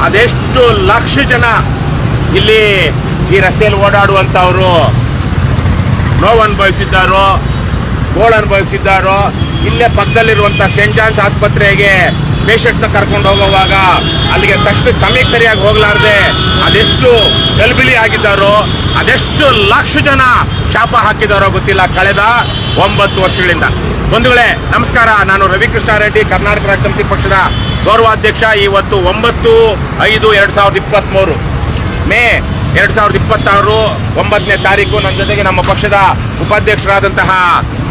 ಅದೆಷ್ಟು ಲಕ್ಷ ಜನ ಇಲ್ಲಿ ಈ ರಸ್ತೆಯಲ್ಲಿ ಓಡಾಡುವಂಥವರು ನೋವು ಅನುಭವಿಸಿದ್ದಾರೋ, ಗೋಳು ಅನುಭವಿಸಿದ್ದಾರೋ. ಇಲ್ಲೇ ಪಕ್ಕದಲ್ಲಿರುವಂಥ ಸೆಂಟ್ ಜಾನ್ಸ್ ಆಸ್ಪತ್ರೆಗೆ ಪೇಷಂಟ್ನ ಕರ್ಕೊಂಡು ಹೋಗುವಾಗ ಅಲ್ಲಿಗೆ ತಕ್ಷಣ ಸಮಯಕ್ಕೆ ಸರಿಯಾಗಿ ಹೋಗಲಾರ್ದೆ ಅದೆಷ್ಟು ಗಲಿಬಿಲಿ ಆಗಿದ್ದಾರೋ, ಅದೆಷ್ಟು ಲಕ್ಷ ಜನ ಶಾಪ ಹಾಕಿದಾರೋ ಗೊತ್ತಿಲ್ಲ ಕಳೆದ 9 ವರ್ಷಗಳಿಂದ. ಬಂಧುಗಳೇ ನಮಸ್ಕಾರ, ನಾನು ರವಿಕೃಷ್ಣ ರೆಡ್ಡಿ, ಕರ್ನಾಟಕ ರಾಜ್ಯ ಸಮಿತಿ ಪಕ್ಷದ ಗೌರವಾಧ್ಯಕ್ಷ. ಇವತ್ತು 9/5/2023 ಮೇ 2026 9ನೇ ತಾರೀಕು ನನ್ನ ಜೊತೆಗೆ ನಮ್ಮ ಪಕ್ಷದ ಉಪಾಧ್ಯಕ್ಷರಾದಂತಹ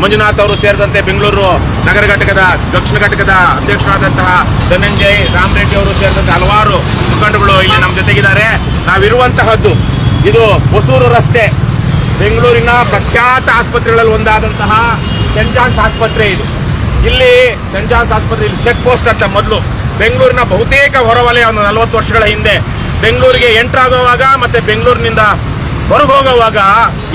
ಮಂಜುನಾಥ್ ಅವರು ಸೇರಿದಂತೆ ಬೆಂಗಳೂರು ನಗರ ಘಟಕದ ದಕ್ಷಿಣ ಘಟಕದ ಅಧ್ಯಕ್ಷರಾದಂತಹ ಧನಂಜಯ್ ರಾಮರೆಡ್ಡಿ ಅವರು ಸೇರಿದಂತೆ ಹಲವಾರು ಮುಖಂಡಗಳು ಇಲ್ಲಿ ನಮ್ಮ ಜೊತೆಗಿದ್ದಾರೆ. ನಾವಿರುವಂತಹದ್ದು ಇದು ಹೊಸೂರು ರಸ್ತೆ, ಬೆಂಗಳೂರಿನ ಪ್ರಖ್ಯಾತ ಆಸ್ಪತ್ರೆಗಳಲ್ಲಿ ಒಂದಾದಂತಹ ಸೆಂಟ್ ಜಾನ್ಸ್ ಆಸ್ಪತ್ರೆ. ಇದು ಇಲ್ಲಿ ಸೆಂಟ್ ಜಾನ್ಸ್ ಆಸ್ಪತ್ರೆ ಇಲ್ಲಿ ಚೆಕ್ ಪೋಸ್ಟ್ ಅಂತ ಮೊದಲು ಬೆಂಗಳೂರಿನ ಬಹುತೇಕ ಹೊರವಲಯ 40 ವರ್ಷಗಳ ಹಿಂದೆ ಬೆಂಗಳೂರಿಗೆ ಎಂಟರ್ ಆಗುವಾಗ ಮತ್ತೆ ಬೆಂಗಳೂರಿನಿಂದ ಹೊರಗೆ ಹೋಗುವಾಗ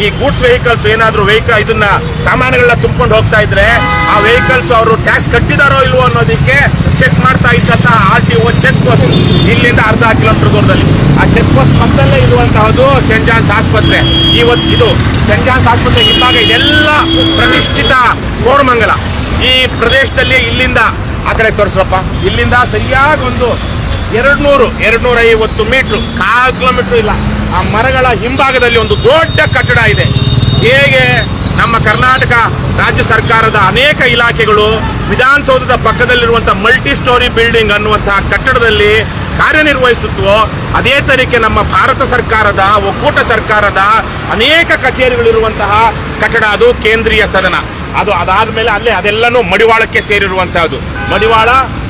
ಈ ಗೂಡ್ಸ್ ವೆಹಿಕಲ್ಸ್ ಏನಾದರೂ ಇದನ್ನ ಸಾಮಾನುಗಳನ್ನ ತುಂಬಿಕೊಂಡು ಹೋಗ್ತಾ ಇದ್ರೆ ಆ ವೆಹಿಕಲ್ಸ್ ಅವರು ಟ್ಯಾಕ್ಸ್ ಕಟ್ಟಿದಾರೋ ಇಲ್ವೋ ಅನ್ನೋದಕ್ಕೆ ಚೆಕ್ ಮಾಡ್ತಾ ಇದ್ದಂತಹ RTO ಚೆಕ್ ಪೋಸ್ಟ್ ಇಲ್ಲಿಂದ ಅರ್ಧ ಕಿಲೋಮೀಟರ್ ದೂರದಲ್ಲಿ. ಆ ಚೆಕ್ ಪೋಸ್ಟ್ ಪಕ್ಕದಲ್ಲೇ ಇರುವಂತಹದ್ದು ಸೆಂಟ್ ಜಾನ್ಸ್ ಆಸ್ಪತ್ರೆ. ಇದು ಸೆಂಟ್ ಜಾನ್ಸ್ ಆಸ್ಪತ್ರೆ ಇದ್ದಾಗ ಇದೆಲ್ಲ ಪ್ರತಿಷ್ಠಿತ ಕೋರಮಂಗಲ ಈ ಪ್ರದೇಶದಲ್ಲಿ. ಇಲ್ಲಿಂದ ಆ ಕಡೆ ತೋರಿಸ್ರಪ್ಪ, ಇಲ್ಲಿಂದ ಸರಿಯಾಗಿ ಒಂದು 200-250 ಮೀಟ್ರು, 1/4 ಕಿಲೋಮೀಟರ್ ಇಲ್ಲ, ಆ ಮರಗಳ ಹಿಂಭಾಗದಲ್ಲಿ ಒಂದು ದೊಡ್ಡ ಕಟ್ಟಡ ಇದೆ. ಹೇಗೆ ನಮ್ಮ ಕರ್ನಾಟಕ ರಾಜ್ಯ ಸರ್ಕಾರದ ಅನೇಕ ಇಲಾಖೆಗಳು ವಿಧಾನಸೌಧದ ಪಕ್ಕದಲ್ಲಿರುವಂತಹ ಮಲ್ಟಿ ಸ್ಟೋರಿ ಬಿಲ್ಡಿಂಗ್ ಅನ್ನುವಂತಹ ಕಟ್ಟಡದಲ್ಲಿ ಕಾರ್ಯನಿರ್ವಹಿಸುತ್ತವೋ ಅದೇ ತರೀಕೆ ನಮ್ಮ ಭಾರತ ಸರ್ಕಾರದ ಒಕ್ಕೂಟ ಸರ್ಕಾರದ ಅನೇಕ ಕಚೇರಿಗಳಿರುವಂತಹ ಕಟ್ಟಡ ಅದು ಕೇಂದ್ರೀಯ ಸದನ. ಅದಾದ್ಮೇಲೆ ಅಲ್ಲೇ ಅದೆಲ್ಲನೂ ಮಡಿವಾಳಕ್ಕೆ ಸೇರಿರುವಂತಹದ್ದು.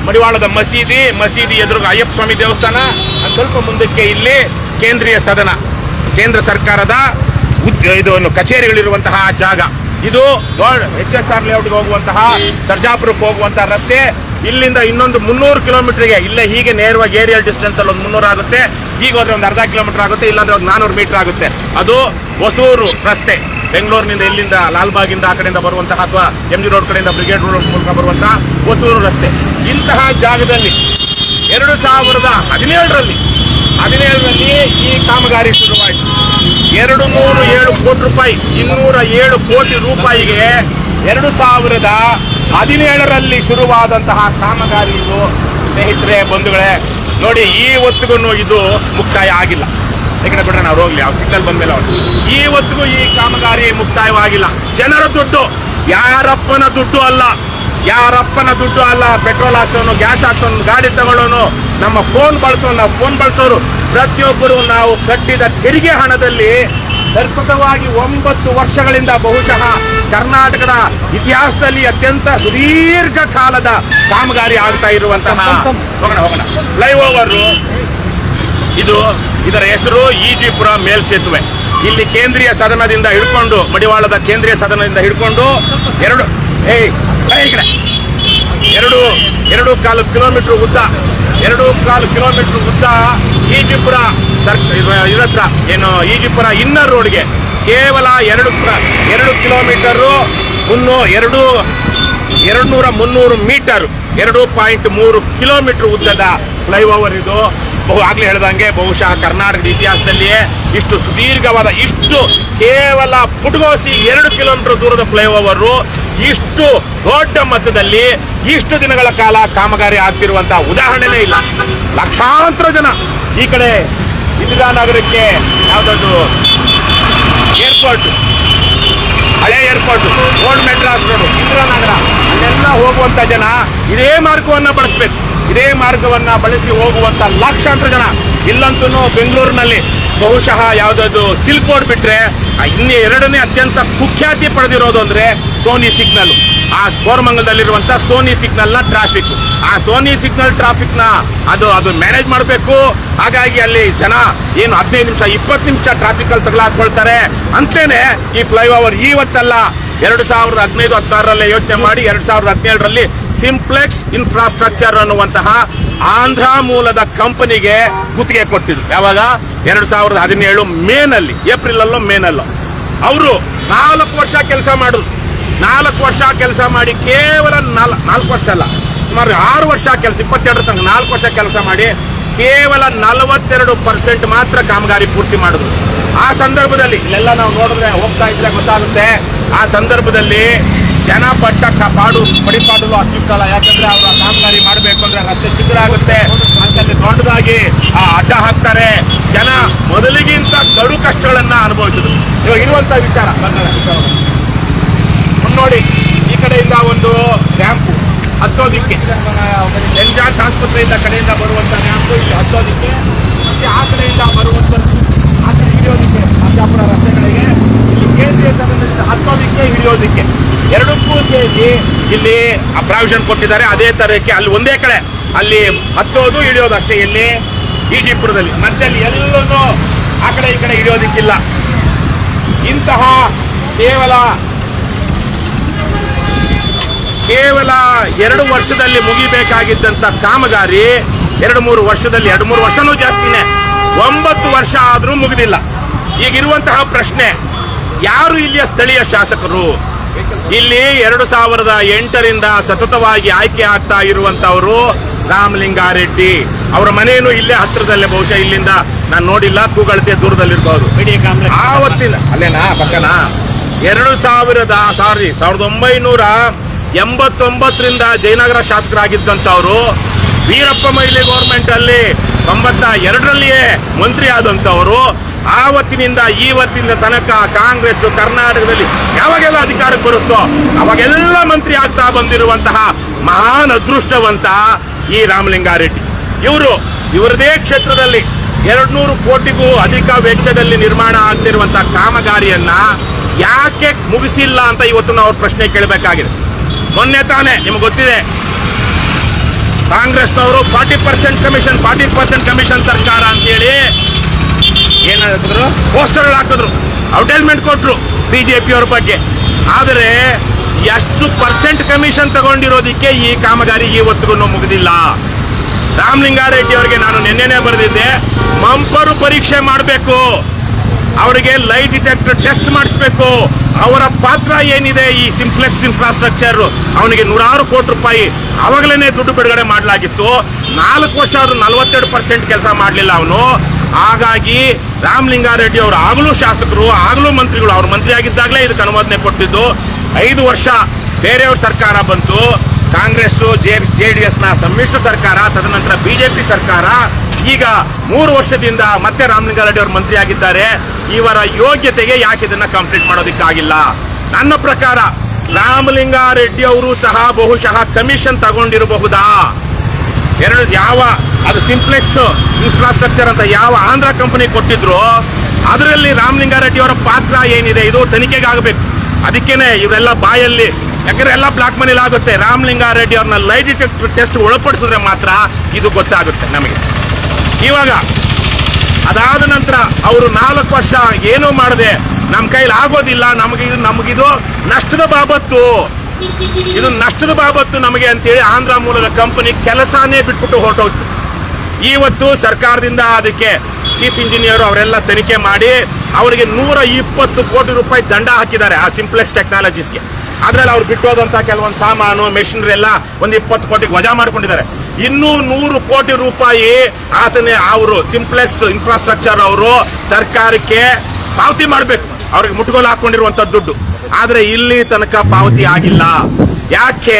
ಮಡಿವಾಳದ ಮಸೀದಿ ಎದುರು ಅಯ್ಯಪ್ಪ ಸ್ವಾಮಿ ದೇವಸ್ಥಾನ, ಸ್ವಲ್ಪ ಮುಂದಕ್ಕೆ ಇಲ್ಲಿ ಕೇಂದ್ರೀಯ ಸದನ, ಕೇಂದ್ರ ಸರ್ಕಾರದ ಕಚೇರಿಗಳಿರುವಂತಹ ಜಾಗ. ಇದು HSR ಲೇಔಟ್ಗೆ ಹೋಗುವಂತಹ ಸರ್ಜಾಪುರಕ್ಕೆ ಹೋಗುವಂತಹ ರಸ್ತೆ. ಇಲ್ಲಿಂದ ಇನ್ನೊಂದು 300 ಕಿಲೋಮೀಟರ್ಗೆ ಇಲ್ಲೇ ಹೀಗೆ ನೇರವಾಗಿ ಏರಿಯಲ್ ಡಿಸ್ಟೆನ್ಸ್ ಅಲ್ಲಿ ಒಂದು 300 ಆಗುತ್ತೆ. ಈಗ ಹೋದ್ರೆ ಒಂದು ಅರ್ಧ ಕಿಲೋಮೀಟರ್ ಆಗುತ್ತೆ, ಇಲ್ಲಾಂದ್ರೆ ಒಂದು 400 ಮೀಟರ್ ಆಗುತ್ತೆ. ಅದು ಹೊಸೂರು ರಸ್ತೆ, ಬೆಂಗಳೂರಿನಿಂದ ಇಲ್ಲಿಂದ ಲಾಲ್ಬಾಗಿಂದ ಆ ಕಡೆಯಿಂದ ಬರುವಂತಹ ಅಥವಾ MG ರೋಡ್ ಕಡೆಯಿಂದ ಬ್ರಿಗೇಡ್ ರೋಡ್ ಮೂಲಕ ಬರುವಂತಹ ಹೊಸೂರು ರಸ್ತೆ. ಇಂತಹ ಜಾಗದಲ್ಲಿ 2017ರಲ್ಲಿ ಈ ಕಾಮಗಾರಿ ಶುರುವಾಯಿತು. 207 ಕೋಟಿ ರೂಪಾಯಿ, 207 ಕೋಟಿ ರೂಪಾಯಿಗೆ 2017ರಲ್ಲಿ ಶುರುವಾದಂತಹ ಕಾಮಗಾರಿ ಇದು. ಸ್ನೇಹಿತರೆ, ಬಂಧುಗಳೇ ನೋಡಿ, ಈ ಹೊತ್ತಿಗೂ ಇದು ಮುಕ್ತಾಯ ಆಗಿಲ್ಲ. ಯಾಕಂದ್ರೆ ಬಿಡ್ರೆ ನಾವು ಹೋಗ್ಲಿ, ಅವ್ರು ಸಿಗ್ನಲ್ ಬಂದ್ಮೇಲೆ ಅವ್ರು ಈ ಹೊತ್ತಿಗೂ ಈ ಕಾಮಗಾರಿ ಮುಕ್ತಾಯವಾಗಿಲ್ಲ. ಜನರ ದುಡ್ಡು, ಯಾರಪ್ಪನ ದುಡ್ಡು ಅಲ್ಲ. ಪೆಟ್ರೋಲ್ ಹಾಕ್ಸೋನು, ಗ್ಯಾಸ್ ಹಾಕ್ಸೋನು, ಗಾಡಿ ತಗೊಳ್ಳೋನು, ನಮ್ಮ ಫೋನ್ ಬಳಸೋರು ಪ್ರತಿಯೊಬ್ಬರು ನಾವು ಕಟ್ಟಿದ ತೆರಿಗೆ ಹಣದಲ್ಲಿ ಸತತವಾಗಿ 9 ವರ್ಷಗಳಿಂದ ಬಹುಶಃ ಕರ್ನಾಟಕದ ಇತಿಹಾಸದಲ್ಲಿ ಅತ್ಯಂತ ಸುದೀರ್ಘ ಕಾಲದ ಕಾಮಗಾರಿ ಆಗ್ತಾ ಇರುವಂತಹ ಹೋಗೋಣ ಫ್ಲೈಓವರ್. ಇದರ ಹೆಸರು ಈಜಿಪುರ ಮೇಲ್ಸೇತುವೆ. ಇಲ್ಲಿ ಕೇಂದ್ರೀಯ ಸದನದಿಂದ ಹಿಡ್ಕೊಂಡು, ಮಡಿವಾಳದ ಕೇಂದ್ರೀಯ ಸದನದಿಂದ ಹಿಡ್ಕೊಂಡು 2.25 ಕಿಲೋಮೀಟರ್ ಉದ್ದ, 2.25 ಕಿಲೋಮೀಟರ್ ಉದ್ದ ಈಜಿಪುರ ಇದತ್ರ ಏನು ಈಜಿಪುರ ಇನ್ನರ್ ರೋಡ್ಗೆ ಕೇವಲ 2 ಕಿಲೋಮೀಟರು 200-300 ಮೀಟರ್, 2.3 ಕಿಲೋಮೀಟರ್ ಉದ್ದದ ಫ್ಲೈಓವರ್ ಇದು. ಆಗ್ಲೇ ಹೇಳ್ದಂಗೆ ಬಹುಶಃ ಕರ್ನಾಟಕದ ಇತಿಹಾಸದಲ್ಲಿಯೇ ಇಷ್ಟು ಸುದೀರ್ಘವಾದ, ಇಷ್ಟು ಕೇವಲ ಪುಟ್ಗೋಸಿ 2 ಕಿಲೋಮೀಟರ್ ದೂರದ ಫ್ಲೈಓವರು ಇಷ್ಟು ದೊಡ್ಡ ಮೊತ್ತದಲ್ಲಿ ಇಷ್ಟು ದಿನಗಳ ಕಾಲ ಕಾಮಗಾರಿ ಆಗ್ತಿರುವಂತಹ ಉದಾಹರಣೆನೇ ಇಲ್ಲ. ಲಕ್ಷಾಂತರ ಜನ ಈ ಕಡೆ ಇಂದಿರಾನಗರಕ್ಕೆ ಯಾವುದಾದ್ರು ಏರ್ಪೋರ್ಟ್, ಹಳೆ airport, old Madras road, Indiranagar ಅಲ್ಲೆಲ್ಲ ಹೋಗುವಂತ ಜನ ಇದೇ ಮಾರ್ಗವನ್ನು ಬಳಸಬೇಕು. ಇದೇ ಮಾರ್ಗವನ್ನು ಬಳಸಿ ಹೋಗುವಂತ ಲಕ್ಷಾಂತರ ಜನ. ಇಲ್ಲಂತೂ ಬೆಂಗಳೂರಿನಲ್ಲಿ ಬಹುಶಃ ಯಾವುದಾದ್ರು ಸಿಲ್ಕ್ ಬೋರ್ಡ್ ಬಿಟ್ರೆ ಇನ್ನು 2ನೇ ಅತ್ಯಂತ ಕುಖ್ಯಾತಿ ಪಡೆದಿರೋದು ಅಂದ್ರೆ ಸೋನಿ ಸಿಗ್ನಲ್. ಆ ಕೋರಮಂಗಲದಲ್ಲಿರುವಂತಹ ಸೋನಿ ಸಿಗ್ನಲ್ ನ ಟ್ರಾಫಿಕ್, ಆ ಸೋನಿ ಸಿಗ್ನಲ್ ಟ್ರಾಫಿಕ್ ನ ಅದು ಮ್ಯಾನೇಜ್ ಮಾಡಬೇಕು. ಹಾಗಾಗಿ ಅಲ್ಲಿ ಜನ ಏನು 15 ನಿಮಿಷ 20 ನಿಮಿಷ ಟ್ರಾಫಿಕ್ ಅಲ್ಲಿ ತಗಲಾಕೊಳ್ತಾರೆ. ಅಂತೇನೆ ಈ ಫ್ಲೈಓವರ್ ಇವತ್ತಲ್ಲ, 2015-16ರಲ್ಲಿ ಯೋಚನೆ ಮಾಡಿ 2017ರಲ್ಲಿ ಸಿಂಪ್ಲೆಕ್ಸ್ ಇನ್ಫ್ರಾಸ್ಟ್ರಕ್ಚರ್ ಅನ್ನುವಂತಹ ಆಂಧ್ರ ಮೂಲದ ಕಂಪನಿಗೆ ಗುತ್ತಿಗೆ ಕೊಟ್ಟಿದ್ರು. ಯಾವಾಗ 2017 ಮೇನಲ್ಲಿ, ಏಪ್ರಿಲಲ್ಲೋ ಅವರು 4 ವರ್ಷ ಕೆಲಸ ಮಾಡಿದ್ರು. 4 ವರ್ಷ ಕೆಲಸ ಮಾಡಿ ಕೇವಲ 4 ವರ್ಷ ಅಲ್ಲ, ಸುಮಾರು 6 ವರ್ಷ ಕೆಲಸ, 22 ತನಕ 4 ವರ್ಷ ಕೆಲಸ ಮಾಡಿ ಕೇವಲ 42% ಮಾತ್ರ ಕಾಮಗಾರಿ ಪೂರ್ತಿ ಮಾಡಿದ್ರು. ಆ ಸಂದರ್ಭದಲ್ಲಿ ಇಲ್ಲೆಲ್ಲ ನಾವು ನೋಡಿದ್ರೆ ಹೋಗ್ತಾ ಇದ್ರೆ ಗೊತ್ತಾಗುತ್ತೆ, ಆ ಸಂದರ್ಭದಲ್ಲಿ ಜನ ಪಟ್ಟ ಪಡಿಪಾಡಲು ಅಷ್ಟಿಷ್ಟಲ್ಲ. ಯಾಕಂದ್ರೆ ಅವರು ಕಾಮಗಾರಿ ಮಾಡಬೇಕು ಅಂದ್ರೆ ರಸ್ತೆ ಚಿತ್ರ ಆಗುತ್ತೆ, ಅಂತಲ್ಲಿ ದೊಡ್ಡದಾಗಿ ಅಡ್ಡ ಹಾಕ್ತಾರೆ. ಜನ ಮೊದಲಿಗಿಂತ ಕಡು ಕಷ್ಟಗಳನ್ನ ಅನುಭವಿಸಿದ್ರು. ಇವಾಗ ಇರುವಂತ ವಿಚಾರ ನೋಡಿ, ಈ ಕಡೆಯಿಂದ ಒಂದು ರ್ಯಾಂಪು ಹತ್ತೋದಿಕ್ಕೆ, ಸೆಂಟ್ ಜಾನ್ಸ್ ಆಸ್ಪತ್ರೆಯಿಂದ ಕಡೆಯಿಂದ ಬರುವಂತ ರ್ಯಾಂಪು ಇಲ್ಲಿ ಹತ್ತೋದಿಕ್ಕೆ, ಮತ್ತೆ ಆ ಕಡೆಯಿಂದ ಬರುವಂಥದ್ದು ಆ ಕಡೆ ಹಿಡಿಯೋದಿಕ್ಕೆ, ಅಜ್ಜಾಪುರ ರಸ್ತೆಗಳಿಗೆ ಇಲ್ಲಿ ಕೇಂದ್ರೀಯ ತರದಿಂದ ಹತ್ತೋದಿಕ್ಕೆ ಹಿಡಿಯೋದಿಕ್ಕೆ ಎರಡಕ್ಕೂ ಸೇರಿ ಇಲ್ಲಿ ಪ್ರಾವಿಷನ್ ಕೊಟ್ಟಿದ್ದಾರೆ. ಅದೇ ತರಕ್ಕೆ ಅಲ್ಲಿ ಒಂದೇ ಕಡೆ ಅಲ್ಲಿ ಹತ್ತೋದು ಇಳಿಯೋದು ಅಷ್ಟೇ, ಇಲ್ಲಿ ಈಜಿಪುರದಲ್ಲಿ. ಮತ್ತೆ ಅಲ್ಲಿ ಎಲ್ಲೂ ಆ ಕಡೆ ಈ ಕಡೆ ಹಿಡಿಯೋದಿಕ್ಕಿಲ್ಲ. ಇಂತಹ ಕೇವಲ 2 ವರ್ಷದಲ್ಲಿ ಮುಗಿಬೇಕಾಗಿದ್ದಂತ ಕಾಮಗಾರಿ 2-3 ವರ್ಷದಲ್ಲಿ, 2-3 ವರ್ಷನೂ ಜಾಸ್ತಿನೇ, 9 ವರ್ಷ ಆದ್ರೂ ಮುಗಿದಿಲ್ಲ. ಈಗಿರುವಂತಹ ಪ್ರಶ್ನೆ, ಯಾರು ಇಲ್ಲಿಯ ಸ್ಥಳೀಯ ಶಾಸಕರು? ಇಲ್ಲಿ 2008ರಿಂದ ಸತತವಾಗಿ ಆಯ್ಕೆ ಆಗ್ತಾ ಇರುವಂತವರು ರಾಮಲಿಂಗಾರೆಡ್ಡಿ. ಅವರ ಮನೆಯನ್ನು ಇಲ್ಲೇ ಹತ್ತಿರದಲ್ಲೇ, ಬಹುಶಃ ಇಲ್ಲಿಂದ ನಾನು ನೋಡಿಲ್ಲ, ಕೂಗಳತೆ ದೂರದಲ್ಲಿರ್ಬೋದು. ಆವತ್ತಿನ ಅಲ್ಲೇನಾ ಪಕ್ಕನಾ 1989ರಿಂದ ಜಯನಗರ ಶಾಸಕರಾಗಿದ್ದಂಥವ್ರು, ವೀರಪ್ಪ ಮೊಯ್ಲಿ ಗೌರ್ಮೆಂಟ್ ಅಲ್ಲಿ 92ರಲ್ಲಿಯೇ ಮಂತ್ರಿ ಆದಂಥವರು. ಆವತ್ತಿನಿಂದ ಇವತ್ತಿನ ತನಕ ಕಾಂಗ್ರೆಸ್ ಕರ್ನಾಟಕದಲ್ಲಿ ಯಾವಾಗೆಲ್ಲ ಅಧಿಕಾರಕ್ಕೆ ಬರುತ್ತೋ ಅವಾಗೆಲ್ಲ ಮಂತ್ರಿ ಆಗ್ತಾ ಬಂದಿರುವಂತಹ ಮಹಾನ್ ಅದೃಷ್ಟವಂತ ಈ ರಾಮಲಿಂಗಾರೆಡ್ಡಿ. ಇವರದೇ ಕ್ಷೇತ್ರದಲ್ಲಿ 200 ಕೋಟಿಗೂ ಅಧಿಕ ವೆಚ್ಚದಲ್ಲಿ ನಿರ್ಮಾಣ ಆಗ್ತಿರುವಂತಹ ಕಾಮಗಾರಿಯನ್ನ ಯಾಕೆ ಮುಗಿಸಿಲ್ಲ ಅಂತ ಇವತ್ತು ನಾವು ಪ್ರಶ್ನೆ ಕೇಳಬೇಕಾಗಿದೆ. ಮೊನ್ನೆ ತಾನೇ ನಿಮ್ಗೆ ಗೊತ್ತಿದೆ, ಕಾಂಗ್ರೆಸ್ನವರು 40% ಕಮಿಷನ್ ಸರ್ಕಾರ ಅಂತೇಳಿ ಏನ್ ಹಾಕಿದ್ರು, ಪೋಸ್ಟರ್ ಹಾಕಿದ್ರು, ಅಡ್ವರ್ಟೈಸ್ಮೆಂಟ್ ಕೊಟ್ರು ಬಿಜೆಪಿಯವ್ರ ಬಗ್ಗೆ. ಆದರೆ ಎಷ್ಟು ಪರ್ಸೆಂಟ್ ಕಮಿಷನ್ ತಗೊಂಡಿರೋದಕ್ಕೆ ಈ ಕಾಮಗಾರಿ ಇವತ್ತಿಗೂ ಮುಗಿದಿಲ್ಲ. ರಾಮಲಿಂಗಾರೆಡ್ಡಿ ಅವರಿಗೆ ನಾನು ನಿನ್ನೆನೆ ಬರೆದಿದ್ದೆ, ಮಂಪರು ಪರೀಕ್ಷೆ ಮಾಡಬೇಕು, ಅವರಿಗೆ ಲೈ ಡಿಟೆಕ್ಟರ್ ಟೆಸ್ಟ್ ಮಾಡಿಸ್ಬೇಕು. ಅವರ ಪಾತ್ರ ಏನಿದೆ ಈ ಸಿಂಪ್ಲೆಕ್ಸ್ ಇನ್ಫ್ರಾಸ್ಟ್ರಕ್ಚರ್, ಅವನಿಗೆ 100 ಕೋಟಿ ರೂಪಾಯಿ ಅವಾಗಲೇ ದುಡ್ಡು ಬಿಡುಗಡೆ ಮಾಡಲಾಗಿತ್ತು. 4 ವರ್ಷ ಆದ್ರೂ 42% ಕೆಲಸ ಮಾಡಲಿಲ್ಲ ಅವನು. ಹಾಗಾಗಿ ರಾಮಲಿಂಗಾರೆಡ್ಡಿ ಅವರು ಆಗಲೂ ಶಾಸಕರು, ಆಗಲೂ ಮಂತ್ರಿಗಳು, ಅವ್ರು ಮಂತ್ರಿ ಆಗಿದ್ದಾಗಲೇ ಇದಕ್ಕೆ ಅನುಮೋದನೆ ಕೊಟ್ಟಿದ್ದು. 5 ವರ್ಷ ಬೇರೆಯವ್ರ ಸರ್ಕಾರ ಬಂತು, ಕಾಂಗ್ರೆಸ್ JDSನ ಸಮ್ಮಿಶ್ರ ಸರ್ಕಾರ, ತದನಂತರ ಬಿಜೆಪಿ ಸರ್ಕಾರ. ಈಗ 3 ವರ್ಷದಿಂದ ಮತ್ತೆ ರಾಮಲಿಂಗಾರೆಡ್ಡಿ ಅವರು ಮಂತ್ರಿ ಆಗಿದ್ದಾರೆ. ಇವರ ಯೋಗ್ಯತೆಗೆ ಯಾಕೆ ಇದನ್ನ ಕಂಪ್ಲೀಟ್ ಮಾಡೋದಕ್ಕಾಗಿಲ್ಲ? ನನ್ನ ಪ್ರಕಾರ ರಾಮಲಿಂಗಾರೆಡ್ಡಿ ಅವರು ಸಹ ಬಹುಶಃ ಕಮಿಷನ್ ತಗೊಂಡಿರಬಹುದಾ? ಅದು ಸಿಂಪ್ಲೆಕ್ಸ್ ಇನ್ಫ್ರಾಸ್ಟ್ರಕ್ಚರ್ ಅಂತ ಯಾವ ಆಂಧ್ರ ಕಂಪನಿ ಕೊಟ್ಟಿದ್ರು, ಅದರಲ್ಲಿ ರಾಮಲಿಂಗಾರೆಡ್ಡಿ ಅವರ ಪಾತ್ರ ಏನಿದೆ ಇದು ತನಿಖೆಗಾಗಬೇಕು. ಅದಕ್ಕೇನೆ ಇವರೆಲ್ಲ ಬಾಯಲ್ಲಿ, ಯಾಕಂದ್ರೆ ಎಲ್ಲ ಬ್ಲಾಕ್ ಮನಿಲ್ ಆಗುತ್ತೆ. ರಾಮಲಿಂಗಾರೆಡ್ಡಿ ಅವ್ರನ್ನ ಲೈ ಡಿಟೆಕ್ಟರ್ ಟೆಸ್ಟ್ ಒಳಪಡಿಸಿದ್ರೆ ಮಾತ್ರ ಇದು ಗೊತ್ತಾಗುತ್ತೆ ನಮಗೆ. ಇವಾಗ ಅದಾದ ನಂತರ ಅವರು 4 ವರ್ಷ ಏನೂ ಮಾಡದೆ ನಮ್ಮ ಕೈಲಿ ಆಗೋದಿಲ್ಲ, ನಮಗಿದು ನಷ್ಟದ ಬಾಬತ್ತು, ಇದು ನಷ್ಟದ ಬಾಬತ್ತು ನಮಗೆ ಅಂತೇಳಿ ಆಂಧ್ರ ಮೂಲದ ಕಂಪನಿ ಕೆಲಸನೇ ಬಿಟ್ಬಿಟ್ಟು ಹೊರಟೋಗ್ತು. ಇವತ್ತು ಸರ್ಕಾರದಿಂದ ಅದಕ್ಕೆ ಚೀಫ್ ಇಂಜಿನಿಯರ್ ಅವರೆಲ್ಲ ತನಿಖೆ ಮಾಡಿ ಅವರಿಗೆ 120 ಕೋಟಿ ರೂಪಾಯಿ ದಂಡ ಹಾಕಿದ್ದಾರೆ ಆ ಸಿಂಪ್ಲೆಕ್ಸ್ ಟೆಕ್ನಾಲಜೀಸ್ಗೆ. ಅದ್ರಲ್ಲಿ ಅವ್ರು ಬಿಟ್ಟೋದಂತ ಕೆಲವೊಂದು ಸಾಮಾನು ಮೆಷಿನರಿ ಎಲ್ಲ ಒಂದು 20 ಕೋಟಿಗೆ ವಜಾ ಮಾಡ್ಕೊಂಡಿದ್ದಾರೆ. ಇನ್ನೂ 100 ಕೋಟಿ ರೂಪಾಯಿ ಅವರು ಸಿಂಪ್ಲೆಕ್ಸ್ ಇನ್ಫ್ರಾಸ್ಟ್ರಕ್ಚರ್ ಅವರು ಸರ್ಕಾರಕ್ಕೆ ಪಾವತಿ ಮಾಡಬೇಕು, ಅವ್ರಿಗೆ ಮುಟ್ಗೋಲು ಹಾಕೊಂಡಿರುವಂತ ದುಡ್ಡು. ಆದ್ರೆ ಇಲ್ಲಿ ತನಕ ಪಾವತಿ ಆಗಿಲ್ಲ. ಯಾಕೆ?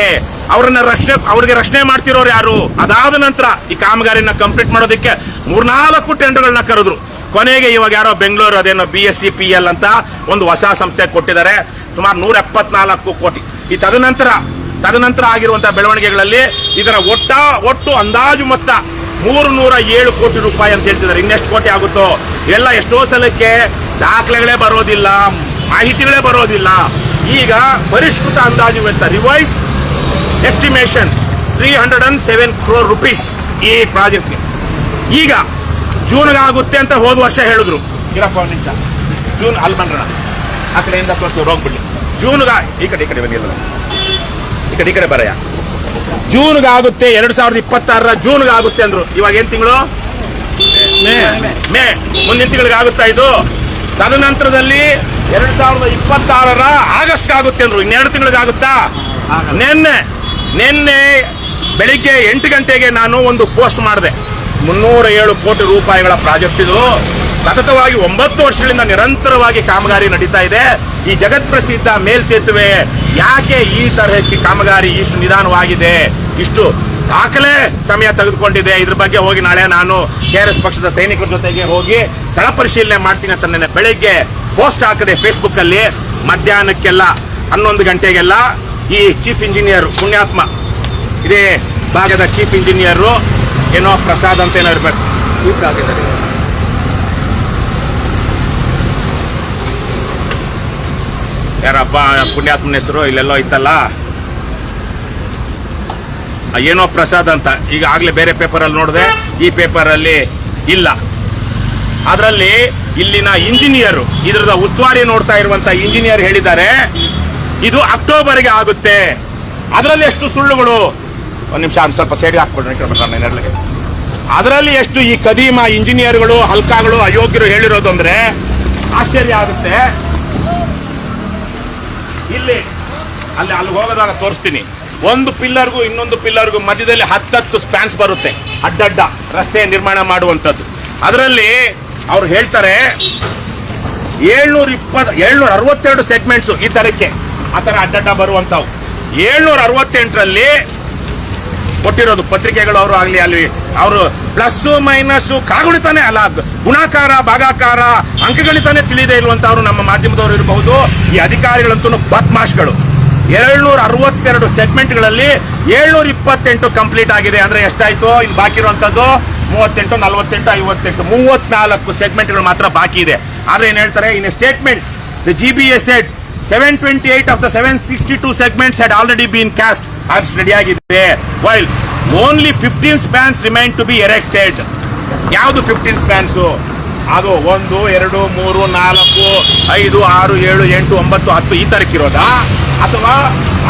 ಅವ್ರಿಗೆ ರಕ್ಷಣೆ ಮಾಡ್ತಿರೋರು ಯಾರು? ಅದಾದ ನಂತರ ಈ ಕಾಮಗಾರಿನ ಕಂಪ್ಲೀಟ್ ಮಾಡೋದಕ್ಕೆ 3-4 ಟೆಂಡರ್ಗಳನ್ನ ಕರೆದ್ರು. ಕೊನೆಗೆ ಇವಾಗ ಯಾರೋ ಬೆಂಗಳೂರು ಅದೇನೋ BSCPL ಅಂತ ಒಂದು ಹೊಸ ಸಂಸ್ಥೆ ಕೊಟ್ಟಿದ್ದಾರೆ, ಸುಮಾರು 174 ಕೋಟಿ. ಈ ತದನಂತರ ಆಗಿರುವಂತಹ ಬೆಳವಣಿಗೆಗಳಲ್ಲಿ ಇದರ ಒಟ್ಟು ಅಂದಾಜು ಮೊತ್ತ 307 ಕೋಟಿ ರೂಪಾಯಿ ಅಂತ ಹೇಳ್ತಿದ್ದಾರೆ. ಇನ್ನೆಷ್ಟು ಕೋಟಿ ಆಗುತ್ತೋ ಎಲ್ಲ ಎಷ್ಟೋ ಸಲಕ್ಕೆ ದಾಖಲೆಗಳೇ ಬರೋದಿಲ್ಲ, ಮಾಹಿತಿಗಳೇ ಬರೋದಿಲ್ಲ. ಈಗ ಪರಿಷ್ಕೃತ ಅಂದಾಜು ವೆಚ್ಚ, ರಿವೈಸ್ಡ್ ಎಸ್ಟಿಮೇಷನ್ 307 crore rupees ಈ ಪ್ರಾಜೆಕ್ಟ್ಗೆ. ಈಗ ಜೂನ್ಗಾಗುತ್ತೆ ಅಂತ ಹೋದ ವರ್ಷ ಹೇಳಿದ್ರು. ಇರಪ್ಪ ಒಂದು ನಿಮಿಷ, ಜೂನ್ ಅಲ್ಲಿ ಬಂದ್ರಣ, ಆ ಕಡೆಯಿಂದ ತೋರಿಸಿ ಹೋಗ್ಬಿಡ್ಲಿ. ಈ ಕಡೆ ಬಂದಿಲ್ಲ, ಈ ಕಡೆ ಬರಯ್ಯ. ಜೂನ್ಗಾಗುತ್ತೆ, 2026 ಜೂನ್ಗಾಗುತ್ತೆ ಅಂದ್ರು. ಇವಾಗ ಏನ್ ತಿಂಗಳು? ಮೇ. ಮುಂದಿನ ತಿಂಗಳಿಗೆ ಆಗುತ್ತಾ ಇದು? ತದನಂತರದಲ್ಲಿ 2026 ಆಗಸ್ಟ್ ಆಗುತ್ತೆ ಅಂದ್ರು. 2 ತಿಂಗಳಿಗೆ ಆಗುತ್ತಾ? ನಿನ್ನೆ ಬೆಳಿಗ್ಗೆ 8 ಗಂಟೆಗೆ ನಾನು ಒಂದು ಪೋಸ್ಟ್ ಮಾಡಿದೆ. 307 ಕೋಟಿ ರೂಪಾಯಿಗಳ ಪ್ರಾಜೆಕ್ಟ್ ಇದು. ಸತತವಾಗಿ 9 ವರ್ಷಗಳಿಂದ ನಿರಂತರವಾಗಿ ಕಾಮಗಾರಿ ನಡೀತಾ ಇದೆ. ಈ ಜಗತ್ಪ್ರಸಿದ್ಧ ಮೇಲ್ಸೇತುವೆ ಯಾಕೆ ಈ ತರಹಕ್ಕೆ ಕಾಮಗಾರಿ ಇಷ್ಟು ನಿಧಾನವಾಗಿದೆ, ಇಷ್ಟು ದಾಖಲೆ ಸಮಯ ತೆಗೆದುಕೊಂಡಿದೆ, ಇದ್ರ ಬಗ್ಗೆ ಹೋಗಿ ನಾಳೆ ನಾನು KRS ಪಕ್ಷದ ಸೈನಿಕರ ಜೊತೆಗೆ ಹೋಗಿ ಸ್ಥಳ ಪರಿಶೀಲನೆ ಮಾಡ್ತೀನಿ ಅಂತ ನೆನ್ನೆ ಬೆಳಗ್ಗೆ ಪೋಸ್ಟ್ ಹಾಕಿದೆ ಫೇಸ್ಬುಕ್ ಅಲ್ಲಿ. ಮಧ್ಯಾಹ್ನಕ್ಕೆಲ್ಲ 11 ಗಂಟೆಗೆಲ್ಲ ಈ ಚೀಫ್ ಇಂಜಿನಿಯರ್ ಪುಣ್ಯಾತ್ಮ, ಇದೇ ಭಾಗದ ಚೀಫ್ ಇಂಜಿನಿಯರು ಏನೋ ಪ್ರಸಾದ್ ಅಂತ ಏನೋ ಇರ್ಬೇಕು, ಯಾರಪ್ಪ ಪುಣ್ಯಾತ್ಮನ ಹೆಸರು ಇಲ್ಲೆಲ್ಲೋ ಇತ್ತಲ್ಲ, ಏನೋ ಪ್ರಸಾದ್ ಅಂತ. ಈಗ ಆಗ್ಲೇ ಬೇರೆ ಪೇಪರಲ್ಲಿ ನೋಡಿದೆ, ಈ ಪೇಪರಲ್ಲಿ ಇಲ್ಲ. ಅದರಲ್ಲಿ ಇಲ್ಲಿನ ಇಂಜಿನಿಯರ್, ಇದ್ರದ ಉಸ್ತುವಾರಿ ನೋಡ್ತಾ ಇರುವಂತ ಇಂಜಿನಿಯರ್ ಹೇಳಿದ್ದಾರೆ ಇದು ಅಕ್ಟೋಬರ್ಗೆ ಆಗುತ್ತೆ. ಅದರಲ್ಲಿ ಎಷ್ಟು ಸುಳ್ಳುಗಳು, ಒಂದು ನಿಮಿಷ ಸ್ವಲ್ಪ ಸೈಡ್ಗೆ ಹಾಕ್ಬಿಡ್ರಿ. ಅದರಲ್ಲಿ ಎಷ್ಟು ಈ ಕದೀಮ ಇಂಜಿನಿಯರ್ಗಳು, ಹಲ್ಕಾಗಳು, ಅಯೋಗ್ಯರು ಹೇಳಿರೋದು ಅಂದ್ರೆ ಆಶ್ಚರ್ಯ ಆಗುತ್ತೆ. ಅಲ್ಲಿ ಹೋಗೋದಾಗ ತೋರಿಸ್ತೀನಿ. ಒಂದು ಪಿಲ್ಲರ್ಗೂ ಇನ್ನೊಂದು ಪಿಲ್ಲರ್ಗೂ ಮಧ್ಯದಲ್ಲಿ 10 ಸ್ಪ್ಯಾನ್ಸ್ ಬರುತ್ತೆ, ಅಡ್ಡಡ್ಡ ರಸ್ತೆ ನಿರ್ಮಾಣ ಮಾಡುವಂಥದ್ದು. ಅದರಲ್ಲಿ ಅವ್ರು ಹೇಳ್ತಾರೆ 762 ಸೆಗ್ಮೆಂಟ್ಸ್ ಈ ತರಕ್ಕೆ, ಆ ಥರ ಅಡ್ಡಡ್ಡ ಬರುವಂಥವು 768ರಲ್ಲಿ ಕೊಟ್ಟಿರೋದು ಪತ್ರಿಕೆಗಳು. ಅವರು ಆಗಲಿ ಅಲ್ಲಿ ಅವರು ಪ್ಲಸ್ಸು ಮೈನಸ್ಸು ಕಾಗುಣಿತಾನೆ ಅಲ್ಲ, ಗುಣಾಕಾರ ಭಾಗಾಕಾರ ಅಂಕಗಣಿತಾನೆ ತಿಳಿದೇ ಇರುವಂತವ್ರು ನಮ್ಮ ಮಾಧ್ಯಮದವರು ಇರಬಹುದು. ಈ ಅಧಿಕಾರಿಗಳಂತೂ ಬದ್ಮಾಶ್ಗಳು. 762 ಸೆಗ್ಮೆಂಟ್ಗಳಲ್ಲಿ 728 ಕಂಪ್ಲೀಟ್ ಆಗಿದೆ. ಅಂದ್ರೆ ಎಷ್ಟಾಯ್ತು? ಇನ್ನು ಬಾಕಿ ಇರುವಂತದ್ದು 38, 48, 58, 34 ಸೆಗ್ಮೆಂಟ್ಗಳು ಮಾತ್ರ ಬಾಕಿ ಇದೆ. ಆದ್ರೆ ಏನ್ ಹೇಳ್ತಾರೆ ಇನ್ statement, the GBA said 728 of the 762 segments had already been cast as ready ಆಗಿದೆ, while only 15 spans remain to be erected. ಯಾವುದು 15 ಸ್ಪ್ಯಾನ್ಸು? ಅದು 1, 2, 3, 4, 5, 6, 7, 8, 9, 10 ಈ ತರಕ್ಕಿರೋದಾ, ಅಥವಾ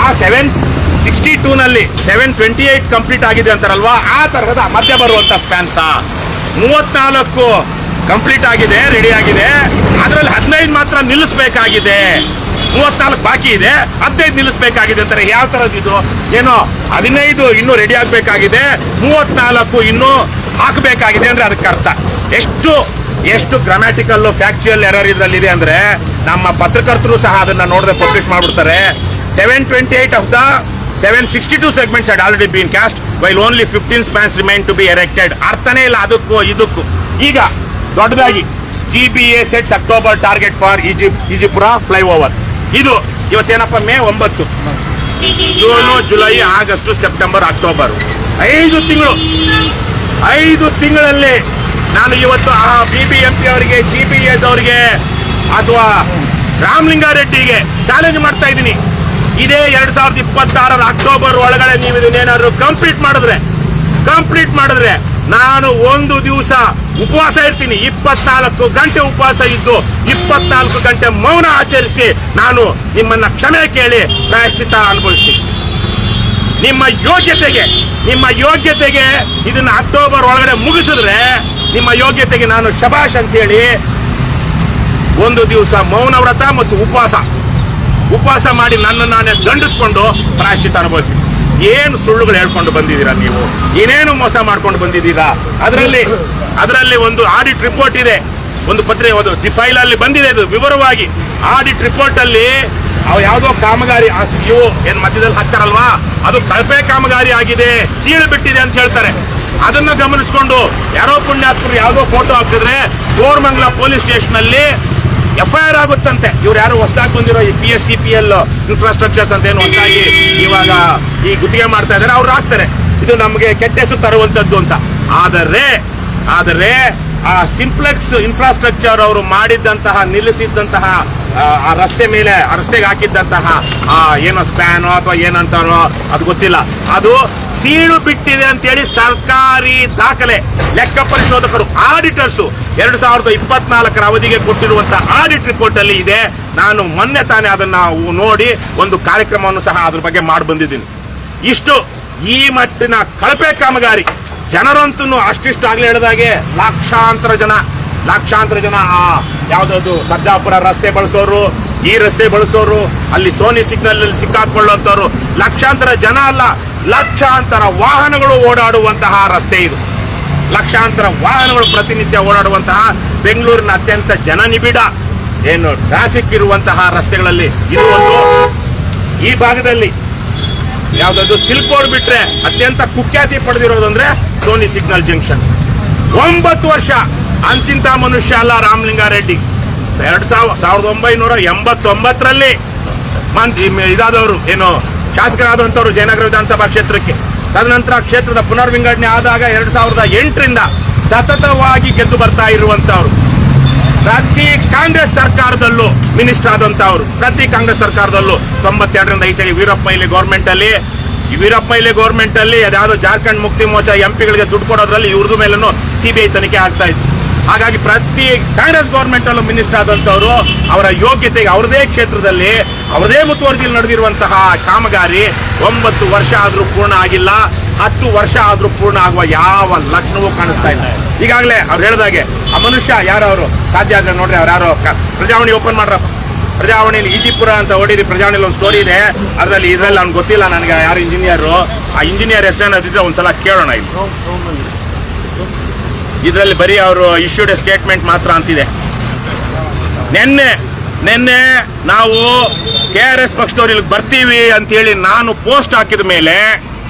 ಆ 762ನಲ್ಲಿ 728 ಕಂಪ್ಲೀಟ್ ಆಗಿದೆ ಅಂತಾರಲ್ವಾ, ಆ ತರಹದ ಮಧ್ಯ ಬರುವಂತ ಸ್ಪ್ಯಾನ್ಸಾ? 34 ಕಂಪ್ಲೀಟ್ ಆಗಿದೆ, ರೆಡಿ ಆಗಿದೆ. ಅದರಲ್ಲಿ 15 ಮಾತ್ರ ನಿಲ್ಲಿಸಬೇಕಾಗಿದೆ, 34 ಬಾಕಿ ಇದೆ, 15 ನಿಲ್ಲಿಸಬೇಕಾಗಿದೆ ಅಂತಾರೆ. ಯಾವ ತರದ್ದು? ಏನೋ 15 ಇನ್ನೂ ರೆಡಿ ಆಗ್ಬೇಕಾಗಿದೆ, 34 ಇನ್ನೂ ಹಾಕಬೇಕಾಗಿದೆ ಅಂದ್ರೆ ಅದಕ್ಕೆ ಅರ್ಥ ಎಷ್ಟು ಗ್ರಾಮ್ಯಾಟಿಕಲ್ ಫ್ಯಾಕ್ಚುಯಲ್ ಎರರ್ ಇದರಲ್ಲಿದೆ ಅಂದ್ರೆ ನಮ್ಮ ಪತ್ರಕರ್ತರು ಸಹ ಅದನ್ನ ನೋಡದೆ ಪಬ್ಲಿಷ್ ಮಾಡ್ಬಿಡ್ತಾರೆ. 728 of the 762 segments had already been cast, while only 15 spans remain to be erected. ಅರ್ಥನೇ ಇಲ್ಲ ಅದಕ್ಕೂ ಇದಕ್ಕೂ. ಈಗ ದೊಡ್ಡದಾಗಿ GBA sets October target for Ejipura flyover. ಇದು ಇವತ್ತೇನಪ್ಪ May 9, June, July, August, September, October, 5 ತಿಂಗಳು. 5 ತಿಂಗಳಲ್ಲಿ ನಾನು ಇವತ್ತು ಆ BBMP ಅವರಿಗೆ, GBAದವರಿಗೆ ಅಥವಾ ರಾಮಲಿಂಗಾರೆಡ್ಡಿಗೆ ಚಾಲೆಂಜ್ ಮಾಡ್ತಾ ಇದ್ದೀನಿ. ಇದೇ 2026 ಅಕ್ಟೋಬರ್ ಒಳಗಡೆ ನೀವು ಇದನ್ನೇನಾದ್ರು ಕಂಪ್ಲೀಟ್ ಮಾಡಿದ್ರೆ ನಾನು ಒಂದು ದಿವಸ ಉಪವಾಸ ಇರ್ತೀನಿ. 24 ಗಂಟೆ ಉಪವಾಸ ಇದ್ದು 24 ಗಂಟೆ ಮೌನ ಆಚರಿಸಿ ನಾನು ನಿಮ್ಮನ್ನ ಕ್ಷಮೆ ಕೇಳಿ ಪ್ರಾಯಶ್ಚಿತ್ತ ಅನುಭವಿಸ್ತೀನಿ. ನಿಮ್ಮ ಯೋಗ್ಯತೆಗೆ ಇದನ್ನ ಅಕ್ಟೋಬರ್ ಒಳಗಡೆ ಮುಗಿಸಿದ್ರೆ ನಿಮ್ಮ ಯೋಗ್ಯತೆಗೆ ನಾನು ಶಬಾಷ್ ಅಂತ ಹೇಳಿ ಒಂದು ದಿವಸ ಮೌನ ವ್ರತ ಮತ್ತು ಉಪವಾಸ ಮಾಡಿ ನನ್ನ ನಾನೇ ದಂಡಿಸ್ಕೊಂಡು ಪ್ರಾಯಶ್ಚಿತ್ತ ಅನುಭವಿಸ್ತೀನಿ. ಏನು ಸುಳ್ಳುಗಳು ಹೇಳ್ಕೊಂಡು ಬಂದಿದ್ದೀರಾ ನೀವು, ಏನೇನು ಮೋಸ ಮಾಡ್ಕೊಂಡು ಬಂದಿದ್ದೀರಾ. ಅದರಲ್ಲಿ ಒಂದು ಆಡಿಟ್ ರಿಪೋರ್ಟ್ ಇದೆ, ಒಂದು ದಿ ಫೈಲ್ ಅಲ್ಲಿ ಬಂದಿದೆ. ಇದು ವಿವರವಾಗಿ ಆಡಿಟ್ ರಿಪೋರ್ಟ್ ಅಲ್ಲಿ ಅವು ಯಾವುದೋ ಕಾಮಗಾರಿ ಇವು ಏನ್ ಮಧ್ಯದಲ್ಲಿ ಹಾಕ್ತಾರಲ್ವಾ, ಅದು ಕಳಪೆ ಕಾಮಗಾರಿ ಆಗಿದೆ, ಸೀಳು ಬಿಟ್ಟಿದೆ ಅಂತ ಹೇಳ್ತಾರೆ. ಅದನ್ನ ಗಮನಿಸಿಕೊಂಡು ಯಾರೋ ಪುಣ್ಯಾತ್ಮರು ಯಾವುದೋ ಫೋಟೋ ಹಾಕಿದ್ರೆ ಕೋರಮಂಗಲ ಪೊಲೀಸ್ ಸ್ಟೇಷನ್ ಅಲ್ಲಿ FIR ಆಗುತ್ತಂತೆ. ಇವ್ರು ಯಾರು ಹೊಸದಾಗಿ ಬಂದಿರೋ ಈ PSCPL ಇನ್ಫ್ರಾಸ್ಟ್ರಕ್ಚರ್ಸ್ ಅಂತ ಏನು ಹೊಸದಾಗಿ ಇವಾಗ ಈ ಗುತ್ತಿಗೆ ಮಾಡ್ತಾ ಇದ್ದಾರೆ, ಅವ್ರು ಹಾಕ್ತಾರೆ. ಇದು ನಮಗೆ ಕೆಟ್ಟ ಹೆಸರು ತರುವಂತದ್ದು ಅಂತ. ಆದರೆ ಆ ಸಿಂಪ್ಲೆಕ್ಸ್ ಇನ್ಫ್ರಾಸ್ಟ್ರಕ್ಚರ್ ಅವರು ಮಾಡಿದ್ದಂತಹ, ನಿಲ್ಲಿಸಿದ್ದಂತಹ ಆ ರಸ್ತೆಗೆ ಹಾಕಿದ್ದಂತಹ ಏನೋ ಸ್ಪ್ಯಾನೋ ಅಥವಾ ಏನಂತಾರೋ ಅದು ಗೊತ್ತಿಲ್ಲ, ಅದು ಸೀಳು ಬಿಟ್ಟಿದೆ ಅಂತೇಳಿ ಸರ್ಕಾರಿ ದಾಖಲೆ ಲೆಕ್ಕ ಪರಿಶೋಧಕರು, ಆಡಿಟರ್ಸು 2024 ಅವಧಿಗೆ ಕೊಟ್ಟಿರುವಂತಹ ಆಡಿಟ್ ರಿಪೋರ್ಟ್ ಅಲ್ಲಿ ಇದೆ. ನಾನು ಮೊನ್ನೆ ತಾನೇ ಅದನ್ನ ನೋಡಿ ಒಂದು ಕಾರ್ಯಕ್ರಮವನ್ನು ಸಹ ಅದ್ರ ಬಗ್ಗೆ ಮಾಡಿ ಬಂದಿದ್ದೀನಿ. ಇಷ್ಟು ಈ ಮಟ್ಟಿನ ಕಳಪೆ ಕಾಮಗಾರಿ. ಜನರಂತೂ ಅಷ್ಟಿಷ್ಟು ಆಗ್ಲೇ ಹೇಳಿದಾಗೆ ಲಕ್ಷಾಂತರ ಜನ ಯಾವ್ದು ಸರ್ಜಾಪುರ ರಸ್ತೆ ಬಳಸೋರು, ಈ ರಸ್ತೆ ಬಳಸೋರು, ಅಲ್ಲಿ ಸೋನಿ ಸಿಗ್ನಲ್ ಅಲ್ಲಿ ಸಿಕ್ಕಾಕೊಳ್ಳುವಂತವ್ರು ಲಕ್ಷಾಂತರ ಜನ ಅಲ್ಲ, ಲಕ್ಷಾಂತರ ವಾಹನಗಳು ಓಡಾಡುವಂತಹ ರಸ್ತೆ ಇದು. ಲಕ್ಷಾಂತರ ವಾಹನಗಳು ಪ್ರತಿನಿತ್ಯ ಓಡಾಡುವಂತಹ ಬೆಂಗಳೂರಿನ ಅತ್ಯಂತ ಜನನಿಬಿಡ ಏನು ಟ್ರಾಫಿಕ್ ಇರುವಂತಹ ರಸ್ತೆಗಳಲ್ಲಿ ಇದು ಒಂದು. ಈ ಭಾಗದಲ್ಲಿ ಯಾವ್ದಾದ್ರು ಸಿಲ್ಕ್ ರೋಡ್ ಬಿಟ್ರೆ ಅತ್ಯಂತ ಕುಖ್ಯಾತಿ ಪಡೆದಿರೋದು ಅಂದ್ರೆ ಸೋನಿ ಸಿಗ್ನಲ್ ಜಂಕ್ಷನ್. 9 ವರ್ಷ ಅಂತಿಂತ ಮನುಷ್ಯ ಅಲ್ಲ ರಾಮಲಿಂಗಾರೆಡ್ಡಿ. 1989ರಲ್ಲಿ ಇದಾದವರು ಏನು ಶಾಸಕರಾದಂಥವ್ರು ಜಯನಗರ ವಿಧಾನಸಭಾ ಕ್ಷೇತ್ರಕ್ಕೆ. ತದನಂತರ ಕ್ಷೇತ್ರದ ಪುನರ್ವಿಂಗಡಣೆ ಆದಾಗ 2008ರಿಂದ ಸತತವಾಗಿ ಗೆದ್ದು ಬರ್ತಾ ಇರುವಂತವ್ರು. ಪ್ರತಿ ಕಾಂಗ್ರೆಸ್ ಸರ್ಕಾರದಲ್ಲೂ ಮಿನಿಸ್ಟರ್ ಆದಂತವ್ರು. ಪ್ರತಿ ಕಾಂಗ್ರೆಸ್ ಸರ್ಕಾರದಲ್ಲೂ 92ರಿಂದ ಈಚೆಗೆ ವೀರಪ್ಪ ಮೊಯ್ಲಿ ಗೌರ್ಮೆಂಟ್ ಅಲ್ಲಿ ಅದ್ಯಾವುದೋ ಜಾರ್ಖಂಡ್ ಮುಕ್ತಿ ಮೋರ್ಚಾ ಎಂಪಿಗಳಿಗೆ ದುಡ್ಡು ಕೊಡೋದ್ರಲ್ಲಿ ಇವ್ರದ್ದು ಮೇಲೂ ಸಿಬಿಐ ತನಿಖೆ ಆಗ್ತಾ ಇತ್ತು. ಹಾಗಾಗಿ ಪ್ರತಿ ಕಾಂಗ್ರೆಸ್ ಗೌರ್ಮೆಂಟ್ ಅಲ್ಲೂ ಮಿನಿಸ್ಟರ್ ಆದಂತವ್ರು ಅವರ ಯೋಗ್ಯತೆಗೆ ಅವ್ರದೇ ಕ್ಷೇತ್ರದಲ್ಲಿ ಅವರದೇ ಮುತುವರ್ಜಿಯಲ್ಲಿ ನಡೆದಿರುವಂತಹ ಕಾಮಗಾರಿ 9 ವರ್ಷ ಆದ್ರೂ ಪೂರ್ಣ ಆಗಿಲ್ಲ. 10 ವರ್ಷ ಆದ್ರೂ ಪೂರ್ಣ ಆಗುವ ಯಾವ ಲಕ್ಷಣವೂ ಕಾಣಿಸ್ತಾ ಇಲ್ಲ. ಈಗಾಗಲೇ ಅವ್ರು ಹೇಳಿದಾಗೆ ಆ ಮನುಷ್ಯ ಯಾರವರು ಸಾಧ್ಯ ಆದ್ರೆ ನೋಡ್ರಿ, ಅವ್ರು ಯಾರೋ ಪ್ರಜಾವಾಣಿ ಓಪನ್ ಮಾಡ್ರಪ್ಪ. ಪ್ರಜಾವಾಣಿಯಲ್ಲಿ ಈಜಿಪುರ ಅಂತ ಹೊಡೀರಿ. ಪ್ರಜಾವಾಣಿಯಲ್ಲಿ ಒಂದು ಸ್ಟೋರಿ ಇದೆ, ಇದ್ರಲ್ಲಿ ಅವ್ನು ಗೊತ್ತಿಲ್ಲ ನನಗೆ ಯಾರು ಇಂಜಿನಿಯರು. ಆ ಇಂಜಿನಿಯರ್ ಹೆಸರೇನದಿದ್ರೆ ಒಂದ್ಸಲ ಕೇಳೋಣ. ಇದರಲ್ಲಿ ಬರೀ ಅವರು ಇಶ್ಯೂಡ್ ಸ್ಟೇಟ್ಮೆಂಟ್ ಮಾತ್ರ ಅಂತಿದೆ. ನಿನ್ನೆ ನಾವು KRS ಪಕ್ಷದವ್ರು ಇಲ್ಲಿಗೆ ಬರ್ತೀವಿ ಅಂತೇಳಿ ನಾನು ಪೋಸ್ಟ್ ಹಾಕಿದ ಮೇಲೆ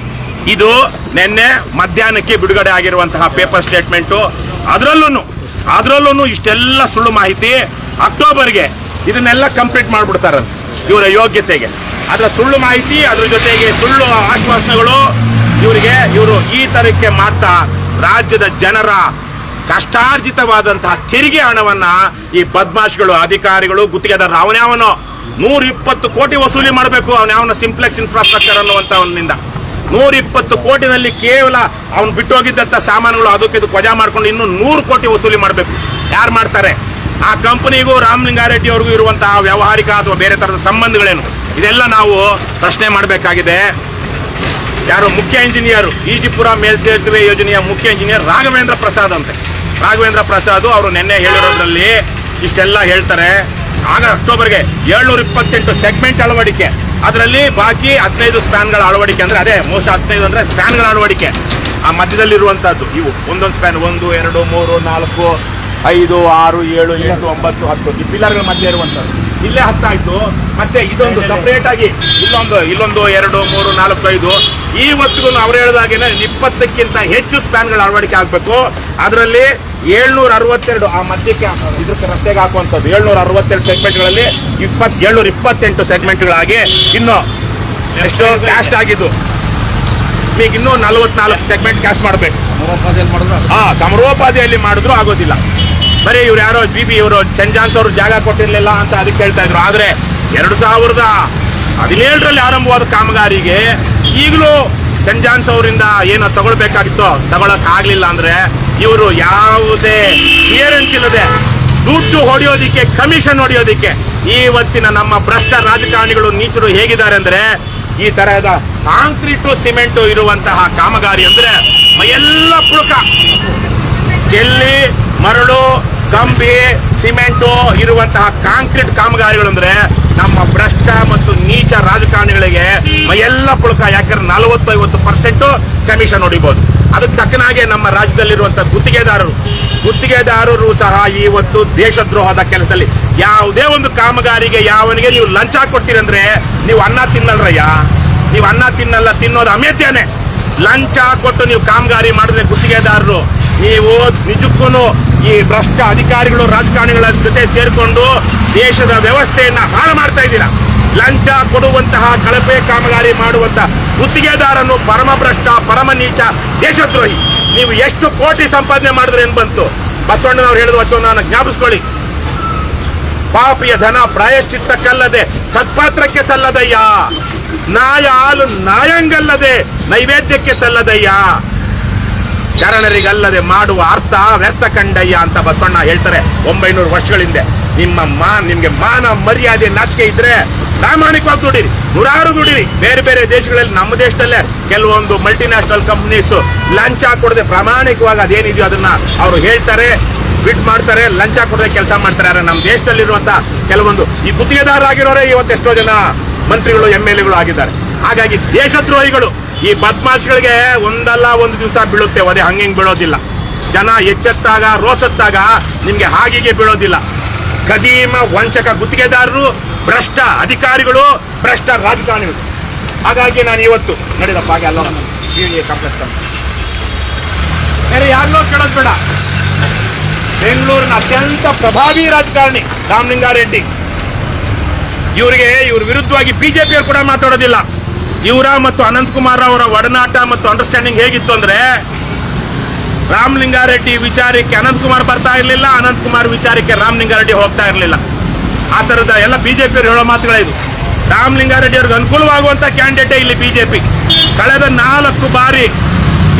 ಇದು ನಿನ್ನೆ ಮಧ್ಯಾಹ್ನಕ್ಕೆ ಬಿಡುಗಡೆ ಆಗಿರುವಂತಹ ಪೇಪರ್ ಸ್ಟೇಟ್ಮೆಂಟು. ಅದರಲ್ಲೂ ಇಷ್ಟೆಲ್ಲ ಸುಳ್ಳು ಮಾಹಿತಿ. ಅಕ್ಟೋಬರ್ಗೆ ಇದನ್ನೆಲ್ಲ ಕಂಪ್ಲೀಟ್ ಮಾಡ್ಬಿಡ್ತಾರಂತೆ ಇವರ ಯೋಗ್ಯತೆಗೆ. ಅದರ ಸುಳ್ಳು ಮಾಹಿತಿ, ಅದ್ರ ಜೊತೆಗೆ ಸುಳ್ಳು ಆಶ್ವಾಸನೆಗಳು ಇವರು ಈ ತರಕ್ಕೆ ಮಾಡ್ತಾ ರಾಜ್ಯದ ಜನರ ಕಷ್ಟಾರ್ಜಿತವಾದಂತಹ ತೆರಿಗೆ ಹಣವನ್ನ ಈ ಬದ್ಮಾಶ್ಗಳು, ಅಧಿಕಾರಿಗಳು, ಗುತ್ತಿಗೆದಾರರು ಅವನ್ಯಾವನೋ 120 ಕೋಟಿ ವಸೂಲಿ ಮಾಡಬೇಕು. ಅವನ್ಯಾವನ ಸಿಂಪ್ಲೆಕ್ಸ್ ಇನ್ಫ್ರಾಸ್ಟ್ರಕ್ಚರ್ ಅನ್ನುವಂಥವನಿಂದ 120 ಕೋಟಿನಲ್ಲಿ ಕೇವಲ ಅವನು ಬಿಟ್ಟೋಗಿದ್ದಂಥ ಸಾಮಾನುಗಳು ಅದಕ್ಕೆ ವಜಾ ಮಾಡ್ಕೊಂಡು ಇನ್ನೂ 100 ಕೋಟಿ ವಸೂಲಿ ಮಾಡಬೇಕು. ಯಾರು ಮಾಡ್ತಾರೆ? ಆ ಕಂಪನಿಗೂ ರಾಮಲಿಂಗಾರೆಡ್ಡಿ ಅವ್ರಿಗೂ ಇರುವಂತಹ ವ್ಯಾವಹಾರಿಕ ಅಥವಾ ಬೇರೆ ತರದ ಸಂಬಂಧಗಳೇನು, ಇದೆಲ್ಲ ನಾವು ಪ್ರಶ್ನೆ ಮಾಡಬೇಕಾಗಿದೆ. ಯಾರು ಮುಖ್ಯ ಇಂಜಿನಿಯರ್, ಈಜಿಪುರ ಮೇಲ್ಸೇತುವೆ ಯೋಜನೆಯ ಮುಖ್ಯ ಇಂಜಿನಿಯರ್ ರಾಘವೇಂದ್ರ ಪ್ರಸಾದ್ ಅಂತೆ. ರಾಘವೇಂದ್ರ ಪ್ರಸಾದ್ ಅವರು ನಿನ್ನೆ ಹೇಳಿರೋದ್ರಲ್ಲಿ ಇಷ್ಟೆಲ್ಲ ಹೇಳ್ತಾರೆ. ಆಗ ಅಕ್ಟೋಬರ್ಗೆ 728 ಸೆಗ್ಮೆಂಟ್ ಅಳವಡಿಕೆ, ಅದರಲ್ಲಿ ಬಾಕಿ 15 ಸ್ಪ್ಯಾನ್ಗಳ ಅಳವಡಿಕೆ. ಅಂದ್ರೆ ಅದೇ ಮೋಸ 15 ಅಂದ್ರೆ ಸ್ಪ್ಯಾನ್ಗಳ ಅಳವಡಿಕೆ. ಆ ಮಧ್ಯದಲ್ಲಿರುವಂತಹದ್ದು ಇವು ಒಂದೊಂದು ಸ್ಪ್ಯಾನ್ 1, 2, 3, 4, 5, 6, 7, 8, 9, 10 ಈ ಪಿಲ್ಲರ್ಗಳ ಮಧ್ಯೆ ಇರುವಂತದ್ದು. ಇಲ್ಲೇ 10 ಆಯ್ತು. ಮತ್ತೆ ಇದೊಂದು ಸಪರೇಟ್ ಆಗಿ ಇಲ್ಲೊಂದು 2, 3, 4, 5 ಇವತ್ತಿಗೂ ಅವ್ರು ಹೇಳಿದಾಗೇನೆ 20ಕ್ಕಿಂತ ಹೆಚ್ಚು ಸ್ಪ್ಯಾನ್ಗಳ ಅಳವಡಿಕೆ ಆಗಬೇಕು. ಅದರಲ್ಲಿ 762 ಆ ಮಧ್ಯಕ್ಕೆ ಇದಕ್ಕೆ ರಸ್ತೆಗೆ ಹಾಕುವಂಥದ್ದು 762 ಸೆಗ್ಮೆಂಟ್ಗಳಲ್ಲಿ 728 ಸೆಗ್ಮೆಂಟ್ಗಳಾಗಿ ಇನ್ನು ಎಷ್ಟು ಕ್ಯಾಸ್ಟ್ ಆಗಿದ್ದು ಈಗ ಇನ್ನೂ 44 ಸೆಗ್ಮೆಂಟ್ ಕ್ಯಾಸ್ಟ್ ಮಾಡಬೇಕು. ಸಮರೋಪಾದಿಯಲ್ಲಿ ಮಾಡಿದ್ರು ಆಗೋದಿಲ್ಲ. ಬರೀ ಇವ್ರು ಯಾರೋ BB ಇವರು ಸೆಂಟ್ ಜಾನ್ಸ್ ಅವರು ಜಾಗ ಕೊಟ್ಟಿರ್ಲಿಲ್ಲ ಅಂತ ಅದಕ್ಕೆ ಹೇಳ್ತಾ ಇದ್ರು. ಆದ್ರೆ 2017ರಲ್ಲಿ ಆರಂಭವಾದ ಕಾಮಗಾರಿಗೆ ಈಗಲೂ ಸೆಂಟ್ ಜಾನ್ಸ್ ಅವರಿಂದ ಏನೋ ತಗೊಳ್ಬೇಕಾಗಿತ್ತೋ ತಗೊಳಕ್ ಆಗ್ಲಿಲ್ಲ. ಅಂದ್ರೆ ಇವರು ಯಾವುದೇ ಕ್ಲಿಯರೆನ್ಸ್ ಇಲ್ಲದೆ ದುಡ್ಡು ಹೊಡೆಯೋದಿಕ್ಕೆ, ಕಮಿಷನ್ ಹೊಡೆಯೋದಿಕ್ಕೆ ಇವತ್ತಿನ ನಮ್ಮ ಭ್ರಷ್ಟ ರಾಜಕಾರಣಿಗಳು ನೀಚರು ಹೇಗಿದ್ದಾರೆ ಅಂದ್ರೆ, ಈ ತರಹದ ಕಾಂಕ್ರೀಟು ಸಿಮೆಂಟು ಇರುವಂತಹ ಕಾಮಗಾರಿ ಅಂದ್ರೆ ಎಲ್ಲ ಪುಳುಕ, ಜೆಲ್ಲಿ, ಮರಳು, ಕಂಬಿ, ಸಿಮೆಂಟು ಇರುವಂತಹ ಕಾಂಕ್ರೀಟ್ ಕಾಮಗಾರಿಗಳು ಅಂದ್ರೆ ನಮ್ಮ ಭ್ರಷ್ಟ ಮತ್ತು ನೀಚ ರಾಜಕಾರಣಿಗಳಿಗೆ ಎಲ್ಲ ಪುಳುಕ. ಯಾಕಂದ್ರೆ 40-50% ಕಮಿಷನ್ ಹೊಡಿಬಹುದು. ಅದಕ್ಕೆ ತಕ್ಕನಾಗೆ ನಮ್ಮ ರಾಜ್ಯದಲ್ಲಿರುವಂತಹ ಗುತ್ತಿಗೆದಾರರು ಸಹ ಇವತ್ತು ದೇಶದ್ರೋಹದ ಕೆಲಸದಲ್ಲಿ ಯಾವುದೇ ಒಂದು ಕಾಮಗಾರಿಗೆ ಯಾವನಿಗೆ ನೀವು ಲಂಚ ಕೊಡ್ತೀರಿ ಅಂದ್ರೆ ನೀವು ಅನ್ನ ತಿನ್ನಲ್ರಯ್ಯ. ನೀವು ಅನ್ನ ತಿನ್ನೋದು ಅಮೇತ್ಯಾನೆ. ಲಂಚ ಕೊಟ್ಟು ನೀವು ಕಾಮಗಾರಿ ಮಾಡಿದ್ರೆ ಗುತ್ತಿಗೆದಾರರು ನೀವು ನಿಜಕ್ಕೂ ಈ ಭ್ರಷ್ಟ ಅಧಿಕಾರಿಗಳು, ರಾಜಕಾರಣಿಗಳ ಜೊತೆ ಸೇರಿಕೊಂಡು ದೇಶದ ವ್ಯವಸ್ಥೆಯನ್ನ ಹಾಳು ಮಾಡ್ತಾ ಇದ್ದೀರಾ. ಲಂಚ ಕೊಡುವಂತಹ ಕಳಪೆ ಕಾಮಗಾರಿ ಮಾಡುವಂತಹ ಗುತ್ತಿಗೆದಾರನು ಪರಮ ಭ್ರಷ್ಟ, ಪರಮ ನೀಚ, ದೇಶದ್ರೋಹಿ. ನೀವು ಎಷ್ಟು ಕೋಟಿ ಸಂಪಾದನೆ ಮಾಡಿದ್ರೆ ಏನ್ ಬಂತು? ಬಸವಣ್ಣನವ್ರು ಹೇಳಿದ ವಚನವನ್ನು ಜ್ಞಾಪಿಸ್ಕೊಳ್ಳಿ. ಪಾಪಿಯ ಧನ ಪ್ರಾಯಶ್ಚಿತ್ತಕ್ಕಲ್ಲದೆ ಸತ್ಪಾತ್ರಕ್ಕೆ ಸಲ್ಲದಯ್ಯ, ನಾಯ ಹಾಲು ನಾಯಂಗಲ್ಲದೆ ನೈವೇದ್ಯಕ್ಕೆ ಸಲ್ಲದಯ್ಯ, ಶರಣರಿಗಲ್ಲದೆ ಮಾಡುವ ಅರ್ಥ ವ್ಯರ್ಥ ಕಂಡಯ್ಯ ಅಂತ ಬಸವಣ್ಣ ಹೇಳ್ತಾರೆ 900 ವರ್ಷಗಳ ಹಿಂದೆ. ನಿಮ್ಗೆ ಮಾನ ಮರ್ಯಾದೆ ನಾಚಿಕೆ ಇದ್ರೆ ಪ್ರಾಮಾಣಿಕವಾಗಿ ದುಡಿರಿ, ನೂರಾರು ದುಡಿರಿ. ಬೇರೆ ಬೇರೆ ದೇಶಗಳಲ್ಲಿ, ನಮ್ಮ ದೇಶದಲ್ಲೇ ಕೆಲವೊಂದು ಮಲ್ಟಿನ್ಯಾಷನಲ್ ಕಂಪನೀಸ್ ಲಂಚ ಕೊಡದೆ ಪ್ರಾಮಾಣಿಕವಾಗಿ ಅದೇನಿದೆಯೋ ಅದನ್ನ ಅವರು ಹೇಳ್ತಾರೆ, ಬಿಡ್ ಮಾಡ್ತಾರೆ, ಲಂಚ ಕೊಡದೆ ಕೆಲಸ ಮಾಡ್ತಾರೆ. ನಮ್ಮ ದೇಶದಲ್ಲಿರುವಂತಹ ಕೆಲವೊಂದು ಈ ಗುತ್ತಿಗೆದಾರರಾಗಿರೋರೇ ಇವತ್ತೆಷ್ಟೋ ಜನ ಮಂತ್ರಿಗಳು, MLAಗಳು ಆಗಿದ್ದಾರೆ. ಹಾಗಾಗಿ ದೇಶದ್ರೋಹಿಗಳು ಈ ಬದ್ಮಾಶ್ಗಳಿಗೆ ಒಂದಲ್ಲ ಒಂದು ದಿವಸ ಬೀಳುತ್ತೆ ಒದೆ, ಹಂಗೆ ಬೀಳೋದಿಲ್ಲ. ಜನ ಎಚ್ಚೆತ್ತಾಗ ರೋಸತ್ತಾಗ ನಿಮ್ಗೆ ಹಾಗೆ ಬೀಳೋದಿಲ್ಲ. ಕದೀಮ ವಂಚಕ ಗುತ್ತಿಗೆದಾರರು, ಭ್ರಷ್ಟ ಅಧಿಕಾರಿಗಳು, ಭ್ರಷ್ಟ ರಾಜಕಾರಣಿಗಳು. ಹಾಗಾಗಿ ನಾನು ಇವತ್ತು ನಡೆದಪ್ಪ ಹಾಗೆ ಅಲ್ಲ ಕಾಂಪ್ಲೆಕ್ಸ್ ಬೇರೆ ಯಾರನ್ನೋ ಕೇಳೋದು ಬೇಡ. ಬೆಂಗಳೂರಿನ ಅತ್ಯಂತ ಪ್ರಭಾವಿ ರಾಜಕಾರಣಿ ರಾಮಲಿಂಗಾರೆಡ್ಡಿ, ಇವ್ರ ವಿರುದ್ಧವಾಗಿ ಬಿಜೆಪಿಯವರು ಕೂಡ ಮಾತಾಡೋದಿಲ್ಲ. ಇವರ ಮತ್ತು ಅನಂತಕುಮಾರ್ ಅವರ ಒಡನಾಟ ಮತ್ತು ಅಂಡರ್ಸ್ಟ್ಯಾಂಡಿಂಗ್ ಹೇಗಿತ್ತು ಅಂದ್ರೆ, ರಾಮಲಿಂಗಾರೆಡ್ಡಿ ವಿಚಾರಕ್ಕೆ ಅನಂತಕುಮಾರ್ ಬರ್ತಾ ಇರಲಿಲ್ಲ, ಅನಂತಕುಮಾರ್ ವಿಚಾರಕ್ಕೆ ರಾಮಲಿಂಗಾರೆಡ್ಡಿ ಹೋಗ್ತಾ ಇರಲಿಲ್ಲ. ಆ ತರದ ಎಲ್ಲ ಬಿಜೆಪಿಯವರು ಹೇಳೋ ಮಾತುಗಳೇ ಇದು. ರಾಮಲಿಂಗಾರೆಡ್ಡಿ ಅವ್ರಿಗೆ ಅನುಕೂಲವಾಗುವಂತ ಕ್ಯಾಂಡಿಡೇಟೇ ಇಲ್ಲಿ ಬಿಜೆಪಿ. ಕಳೆದ 4 ಬಾರಿ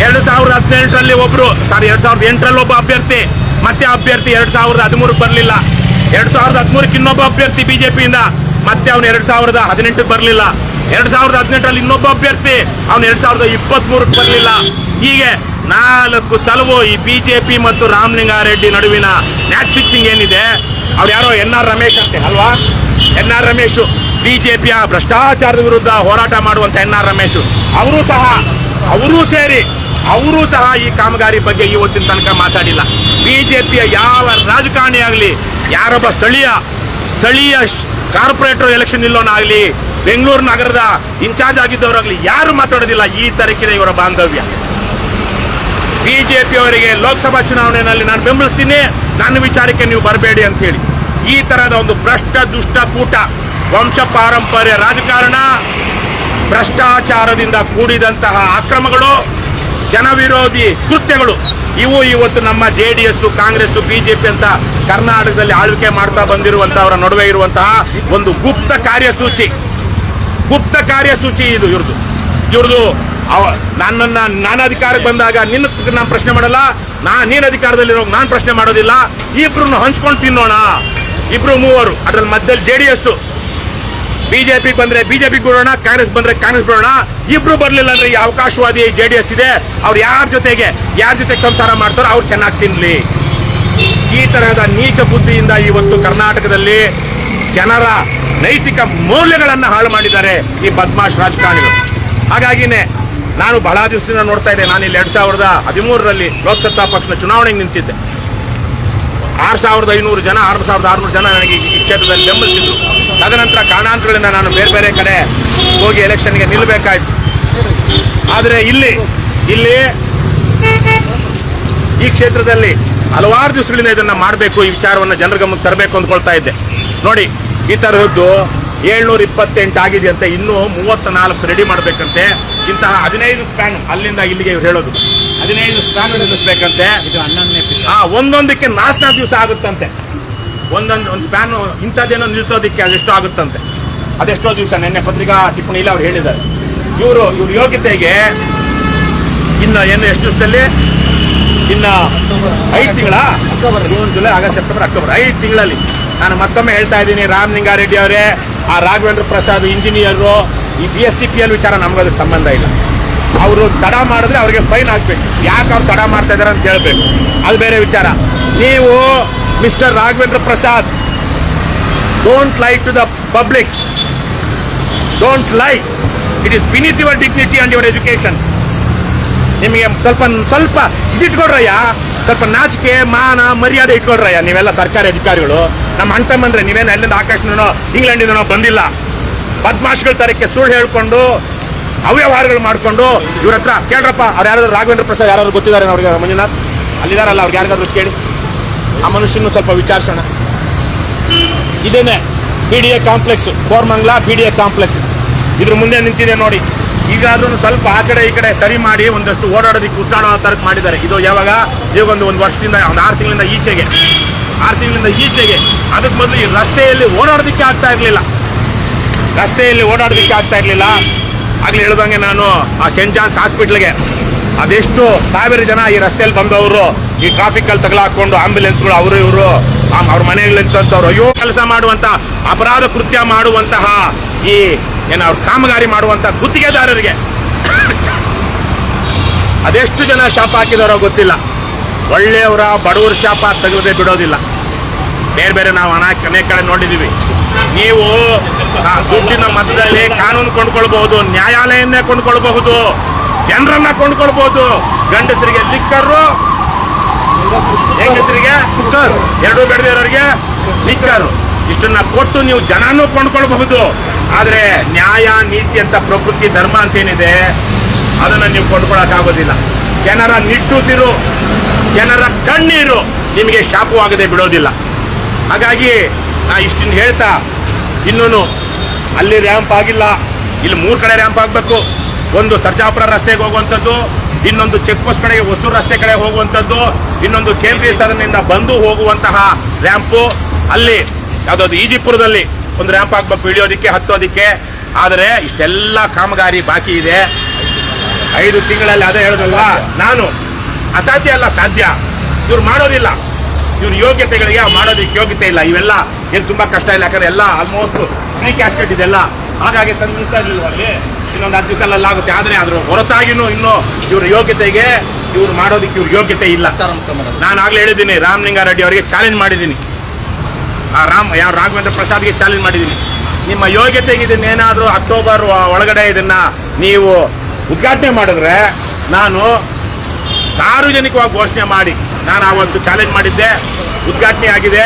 2018ರಲ್ಲಿ 2008ರಲ್ಲಿ ಒಬ್ಬ ಅಭ್ಯರ್ಥಿ, ಮತ್ತೆ ಅಭ್ಯರ್ಥಿ 2013 ಬರಲಿಲ್ಲ. 2013ಕ್ಕೆ ಇನ್ನೊಬ್ಬ ಅಭ್ಯರ್ಥಿ ಬಿಜೆಪಿಯಿಂದ, ಮತ್ತೆ ಅವನು 2018ಕ್ಕೆ ಬರಲಿಲ್ಲ. 2018ರಲ್ಲಿ ಇನ್ನೊಬ್ಬ ಅಭ್ಯರ್ಥಿ, ಅವನು 2023ಕ್ಕೆ ಬರಲಿಲ್ಲ. ಹೀಗೆ 4 ಸಲವು ಈ ಬಿಜೆಪಿ ಮತ್ತು ರಾಮಲಿಂಗಾರೆಡ್ಡಿ ನಡುವಿನ ಮ್ಯಾಚ್ ಫಿಕ್ಸಿಂಗ್ ಏನಿದೆ. ಅವ್ರು ಯಾರೋ NR ರಮೇಶ್ ಅಂತೆ ಅಲ್ವಾ, NR ರಮೇಶ್ ಬಿಜೆಪಿಯ ಭ್ರಷ್ಟಾಚಾರದ ವಿರುದ್ಧ ಹೋರಾಟ ಮಾಡುವಂತ NR ರಮೇಶ್ ಅವರೂ ಸಹ ಈ ಕಾಮಗಾರಿ ಬಗ್ಗೆ ಇವತ್ತಿನ ತನಕ ಮಾತಾಡಿಲ್ಲ. ಬಿಜೆಪಿಯ ಯಾವ ರಾಜಕಾರಣಿ ಆಗಲಿ, ಯಾರೊಬ್ಬ ಸ್ಥಳೀಯ ಕಾರ್ಪೊರೇಟರ್ ಎಲೆಕ್ಷನ್ ನಿಲ್ಲೋನಾಗಲಿ, ಬೆಂಗಳೂರು ನಗರದ ಇನ್ಚಾರ್ಜ್ ಆಗಿದ್ದವರಾಗಲಿ ಯಾರು ಮಾತಾಡೋದಿಲ್ಲ. ಈ ತರಕಿನ ಇವರ ಬಾಂಧವ್ಯ. ಬಿಜೆಪಿಯವರಿಗೆ ಲೋಕಸಭಾ ಚುನಾವಣೆಯಲ್ಲಿ ನಾನು ಬೆಂಬಲಿಸ್ತೀನಿ, ನನ್ನ ವಿಚಾರಕ್ಕೆ ನೀವು ಬರಬೇಡಿ ಅಂತ ಹೇಳಿ ಈ ತರಹದ ಒಂದು ಭ್ರಷ್ಟ ದುಷ್ಟ ಕೂಟ, ವಂಶ ಪಾರಂಪರ್ಯ ರಾಜಕಾರಣ, ಭ್ರಷ್ಟಾಚಾರದಿಂದ ಕೂಡಿದಂತಹ ಅಕ್ರಮಗಳು, ಜನವಿರೋಧಿ ಕೃತ್ಯಗಳು, ಇವು ಇವತ್ತು ನಮ್ಮ JDS, ಕಾಂಗ್ರೆಸ್, ಬಿಜೆಪಿ ಅಂತ ಕರ್ನಾಟಕದಲ್ಲಿ ಆಳ್ವಿಕೆ ಮಾಡ್ತಾ ಬಂದಿರುವಂತಹವರ ನಡುವೆ ಇರುವಂತಹ ಒಂದು ಗುಪ್ತ ಕಾರ್ಯಸೂಚಿ ಇದು ಇವ್ರದ್ದು. ನಾನು ಅಧಿಕಾರಕ್ಕೆ ಬಂದಾಗ ನಾನು ಪ್ರಶ್ನೆ ಮಾಡಲ್ಲ, ನೀನು ಅಧಿಕಾರದಲ್ಲಿರೋ ನಾನು ಪ್ರಶ್ನೆ ಮಾಡೋದಿಲ್ಲ. ಇಬ್ರು ಹಂಚ್ಕೊಂಡು ತಿನ್ನೋಣ, 2-3 ಅದ್ರಲ್ಲಿ ಮಧ್ಯದಲ್ಲಿ JDS, ಬಿಜೆಪಿ ಬಂದ್ರೆ ಬಿಜೆಪಿ ಬಿಡೋಣ, ಕಾಂಗ್ರೆಸ್ ಬಂದ್ರೆ ಕಾಂಗ್ರೆಸ್ ಬಿಡೋಣ. ಇಬ್ರು ಬರ್ಲಿಲ್ಲ ಅಂದ್ರೆ ಈ ಅವಕಾಶವಾದಿ JDS ಇದೆ, ಅವ್ರು ಯಾರ ಜೊತೆಗೆ ಸಂಸಾರ ಮಾಡ್ತಾರೋ ಅವ್ರು ಚೆನ್ನಾಗಿ ತಿನ್ಲಿ. ಈ ತರಹದ ನೀಚ ಬುದ್ಧಿಯಿಂದ ಇವತ್ತು ಕರ್ನಾಟಕದಲ್ಲಿ ಜನರ ನೈತಿಕ ಮೌಲ್ಯಗಳನ್ನ ಹಾಳು ಮಾಡಿದ್ದಾರೆ ಈ ಬದ್ಮಾಶ್ ರಾಜಕಾರಣಿಗಳು. ಹಾಗಾಗಿನೇ ನಾನು ಬಹಳ ದಿವಸದಿಂದ ನೋಡ್ತಾ ಇದ್ದೆ. ನಾನು ಇಲ್ಲಿ 2013ರಲ್ಲಿ ಲೋಕಸತ್ತಾ ಪಕ್ಷದ ಚುನಾವಣೆಗೆ ನಿಂತಿದ್ದೆ. 6500 ಜನ 6600 ಜನ ನನಗೆ ಈ ಕ್ಷೇತ್ರದಲ್ಲಿ ಬೆಂಬಲಿಸಿದ್ರು. ತದನಂತರ ಕಾರಣಾಂತರಗಳಿಂದ ನಾನು ಬೇರೆ ಕಡೆ ಹೋಗಿ ಎಲೆಕ್ಷನ್ಗೆ ನಿಲ್ಲಬೇಕಾಯ್ತು. ಆದರೆ ಇಲ್ಲಿ ಈ ಕ್ಷೇತ್ರದಲ್ಲಿ ಹಲವಾರು ದಿವಸಗಳಿಂದ ಇದನ್ನ ಮಾಡಬೇಕು, ಈ ವಿಚಾರವನ್ನು ಜನರ ಗಮನಕ್ಕೆ ತರಬೇಕು ಅಂದ್ಕೊಳ್ತಾ ಇದ್ದೆ. ನೋಡಿ, ಈ ತರಹದ್ದು 728 ಆಗಿದೆಯಂತೆ, ಇನ್ನೂ 34 ರೆಡಿ ಮಾಡಬೇಕಂತೆ. ಇಂತಹ 15 ಸ್ಪ್ಯಾನ್ ಅಲ್ಲಿಂದ ಇಲ್ಲಿಗೆ ಹೇಳೋದು 15 ಸ್ಪ್ಯಾನ್ ನಿಲ್ಲಿಸಬೇಕಂತೆ. ಒಂದೊಂದಕ್ಕೆ 4 ದಿವಸ ಆಗುತ್ತಂತೆ. ಒಂದು ಸ್ಪ್ಯಾನ್ ಇಂಥದ್ದೇನೋ ನಿಲ್ಲಿಸೋದಕ್ಕೆ ಅದೆಷ್ಟೋ ಆಗುತ್ತಂತೆ. ಅದೆಷ್ಟೋ ದಿವಸ ನಿನ್ನೆ ಪತ್ರಿಕಾ ಟಿಪ್ಪಣಿಯಲ್ಲಿ ಅವ್ರು ಹೇಳಿದ್ದಾರೆ. ಇವ್ರ ಯೋಗ್ಯತೆಗೆ ಇನ್ನು ಎಷ್ಟು ದಿವಸದಲ್ಲಿ, ಇನ್ನು 5 ತಿಂಗಳ, June, July, August, September, October 5 ತಿಂಗಳಲ್ಲಿ. ನಾನು ಮತ್ತೊಮ್ಮೆ ಹೇಳ್ತಾ ಇದ್ದೀನಿ, ರಾಮಲಿಂಗಾರೆಡ್ಡಿ ಅವರೇ, ಆ ರಾಘವೇಂದ್ರ ಪ್ರಸಾದ್ ಇಂಜಿನಿಯರು, ಈ BSCPL ವಿಚಾರ ನಮಗದು ಸಂಬಂಧ ಇಲ್ಲ. ಅವರು ತಡ ಮಾಡಿದ್ರೆ ಅವ್ರಿಗೆ ಫೈನ್ ಹಾಕ್ಬೇಕು. ಯಾಕೆ ಅವ್ರು ತಡ ಮಾಡ್ತಾ ಇದ್ದಾರೆ ಅಂತ ಹೇಳ್ಬೇಕು, ಅದು ಬೇರೆ ವಿಚಾರ. ನೀವು mister Raghavendra Prasad, don't lie to the public, don't lie. It is beneath your dignity and your education. ನಿಮಗೆ ಸ್ವಲ್ಪ ಇದಿಟ್ಕೊಡ್ರಯ್ಯ, ಸ್ವಲ್ಪ ನಾಚಿಕೆ ಮಾನ ಮರ್ಯಾದೆ ಇಟ್ಕೊಳ್ರಯ್ಯ. ನೀವೆಲ್ಲ ಸರ್ಕಾರಿ ಅಧಿಕಾರಿಗಳು, ನಮ್ಮ ಅಣ್ಣ ತಮ್ಮಂದ್ರೆ ನೀವೇನು ಅಲ್ಲಿಂದ ಆಕಾಶನೋ ಇಂಗ್ಲೆಂಡಿಂದನೋ ಬಂದಿಲ್ಲ. ಬದ್ಮಾಶ್ಗಳ ತರಕ್ಕೆ ಸುಳ್ಳು ಹೇಳ್ಕೊಂಡು ಅವ್ಯವಹಾರಗಳು ಮಾಡಿಕೊಂಡು ಇವ್ರ ಹತ್ರ ಕೇಳ್ರಪ್ಪ. ಅವ್ರು ಯಾರಾದ್ರೂ ರಾಘವೇಂದ್ರ ಪ್ರಸಾದ್ ಯಾರಾದ್ರು ಗೊತ್ತಿದ್ದಾರೆ ಅವ್ರಿಗೆ? ಮಂಜುನಾಥ್ ಅಲ್ಲಿದಾರಲ್ಲ, ಅವ್ರಿಗೆ ಯಾರಿಗಾದ್ರು ಕೇಳಿ. ಆ ಮನುಷ್ಯನ ಸ್ವಲ್ಪ ವಿಚಾರಿಸೋಣ. ಇದೇನೆ PDA complex, Koramangala PDA complex. ಇದ್ರ ಮುಂದೆ ನಿಂತಿದೆ ನೋಡಿ. ಈಗಾದ್ರೂ ಸ್ವಲ್ಪ ಆ ಕಡೆ ಈ ಕಡೆ ಸರಿ ಮಾಡಿ ಒಂದಷ್ಟು ಓಡಾಡೋದಕ್ಕೆ ಉಸಿರಾಡೋ ತರಕ್ಕೆ ಮಾಡಿದ್ದಾರೆ. ಇದು ಯಾವಾಗ, ಇವಾಗೊಂದು ವರ್ಷದಿಂದ, ಒಂದು 6 ತಿಂಗಳಿಂದ ಈಚೆಗೆ. ಅದಕ್ಕೆ ಮೊದಲು ಈ ರಸ್ತೆಯಲ್ಲಿ ಓಡಾಡೋದಕ್ಕೆ ಆಗ್ತಾ ಇರಲಿಲ್ಲ. ಆಗ್ಲೇ ಹೇಳ್ದಂಗೆ ನಾನು ಆ ಸೆಂಟ್ ಜಾನ್ಸ್ ಹಾಸ್ಪಿಟ್ಲ್ಗೆ ಅದೆಷ್ಟು ಸಾವಿರ ಜನ ಈ ರಸ್ತೆಯಲ್ಲಿ ಬಂದವರು ಈ ಟ್ರಾಫಿಕಲ್ಲಿ ತಗಲಾಕೊಂಡು ಆಂಬ್ಯುಲೆನ್ಸ್ಗಳು ಅವರು ಇವರು ಅವ್ರ ಮನೆಗಳಿಂತವ್ರು ಅಯ್ಯೋ ಕೆಲಸ ಮಾಡುವಂತ, ಅಪರಾಧ ಕೃತ್ಯ ಮಾಡುವಂತಹ ಈ ಅವ್ರ ಕಾಮಗಾರಿ ಮಾಡುವಂತ ಗುತ್ತಿಗೆದಾರರಿಗೆ ಅದೆಷ್ಟು ಜನ ಶಾಪ ಹಾಕಿದಾರೋ ಗೊತ್ತಿಲ್ಲ. ಒಳ್ಳೆಯವರ ಬಡವರ ಶಾಪ ತೆಗೆದೇ ಬಿಡೋದಿಲ್ಲ. ಬೇರೆ ನಾವು ಅನೇಕ ಕಡೆ ನೋಡಿದ್ದೀವಿ. ನೀವು ದುಡ್ಡಿನ ಮತದಲ್ಲಿ ಕಾನೂನು ಕೊಂಡ್ಕೊಳ್ಬಹುದು, ನ್ಯಾಯಾಲಯನ್ನೇ ಕೊಂಡ್ಕೊಳ್ಬಹುದು, ಜನರನ್ನ ಕೊಂಡ್ಕೊಳ್ಬಹುದು. ಗಂಡಸರಿಗೆ ಲಿಕ್ಕರು, ಹೆಂಗಸರಿಗೆ ಎರಡೂ ಬೆಳೆದಿರೋರಿಗೆ ಲಿಕ್ಕರು. ಇಷ್ಟನ್ನ ಕೊಟ್ಟು ನೀವು ಜನನೂ ಕೊಂಡ್ಕೊಳ್ಬಹುದು. ಆದ್ರೆ ನ್ಯಾಯ, ನೀತಿ ಅಂತ ಪ್ರಕೃತಿ, ಧರ್ಮ ಅಂತೇನಿದೆ ಅದನ್ನ ನೀವು ಕೊಂಡ್ಕೊಳಕ್ಕಾಗೋದಿಲ್ಲ. ಜನರ ನಿಟ್ಟುಸಿರು, ಜನರ ಕಣ್ಣೀರು ನಿಮಗೆ ಶಾಪವಾಗದೆ ಬಿಡೋದಿಲ್ಲ. ಹಾಗಾಗಿ ನಾ ಇಷ್ಟನ್ನು ಹೇಳ್ತಾ, ಇನ್ನೂ ಅಲ್ಲಿ ರ್ಯಾಂಪ್ ಆಗಿಲ್ಲ, ಇಲ್ಲಿ 3 ಕಡೆ ರ್ಯಾಂಪ್ ಆಗಬೇಕು. ಒಂದು ಸರ್ಜಾಪುರ ರಸ್ತೆಗೆ ಹೋಗುವಂಥದ್ದು, ಇನ್ನೊಂದು ಚೆಕ್ ಪೋಸ್ಟ್ ಕಡೆಗೆ ಹೊಸೂರು ರಸ್ತೆ ಕಡೆ ಹೋಗುವಂಥದ್ದು, ಇನ್ನೊಂದು ಕೇಂದ್ರೀಯ ಸದನದಿಂದ ಬಂದು ಹೋಗುವಂತಹ ರ್ಯಾಂಪು. ಅಲ್ಲಿ ಯಾವುದಾದ್ರು ಈಜಿಪುರದಲ್ಲಿ ಒಂದು ರ್ಯಾಂಪ್ ಆಗಬೇಕು, ಇಳಿಯೋದಿಕ್ಕೆ ಹತ್ತೋದಿಕ್ಕೆ. ಆದರೆ ಇಷ್ಟೆಲ್ಲ ಕಾಮಗಾರಿ ಬಾಕಿ ಇದೆ. 5 ತಿಂಗಳಲ್ಲಿ ಅದೇ ಹೇಳೋದಲ್ವಾ ನಾನು, ಅಸಾಧ್ಯ ಅಲ್ಲ, ಸಾಧ್ಯ. ಇವ್ರು ಮಾಡೋದಿಲ್ಲ, ಇವ್ರ ಯೋಗ್ಯತೆಗಳಿಗೆ ಮಾಡೋದಕ್ಕೆ ಯೋಗ್ಯತೆ ಇಲ್ಲ. ಇವೆಲ್ಲ ಏನು ತುಂಬ ಕಷ್ಟ ಇಲ್ಲ, ಯಾಕಂದ್ರೆ ಎಲ್ಲ ಆಲ್ಮೋಸ್ಟ್ ಫ್ರೀ ಕ್ಯಾಸ್ಟೆಡ್ ಇದೆಲ್ಲ. ಹಾಗಾಗಿ ಸಂಧಿಸ್ತಾ ಇರಲಿಲ್ಲ ಅಲ್ಲಿ, ಇನ್ನೊಂದು 10 ದಿವಸಲ್ಲ ಆಗುತ್ತೆ. ಆದರೆ ಅದ್ರ ಹೊರತಾಗಿನೂ ಇನ್ನೂ ಇವ್ರ ಯೋಗ್ಯತೆಗೆ, ಇವ್ರು ಮಾಡೋದಕ್ಕೆ ಇವ್ರ ಯೋಗ್ಯತೆ ಇಲ್ಲ. ನಾನು ಆಗ್ಲೇ ಹೇಳಿದ್ದೀನಿ, ರಾಮಲಿಂಗಾರೆಡ್ಡಿ ಅವರಿಗೆ ಚಾಲೆಂಜ್ ಮಾಡಿದ್ದೀನಿ, ರಾಘವೇಂದ್ರ ಪ್ರಸಾದ್ಗೆ ಚಾಲೆಂಜ್ ಮಾಡಿದ್ದೀನಿ. ನಿಮ್ಮ ಯೋಗ್ಯತೆಗೆ ಇದನ್ನೇನಾದರೂ ಅಕ್ಟೋಬರ್ ಒಳಗಡೆ ಇದನ್ನ ನೀವು ಉದ್ಘಾಟನೆ ಮಾಡಿದ್ರೆ ನಾನು ಸಾರ್ವಜನಿಕವಾಗಿ ಘೋಷಣೆ ಮಾಡಿ, ನಾನು ಆವತ್ತು ಚಾಲೆಂಜ್ ಮಾಡಿದ್ದೆ, ಉದ್ಘಾಟನೆ ಆಗಿದೆ,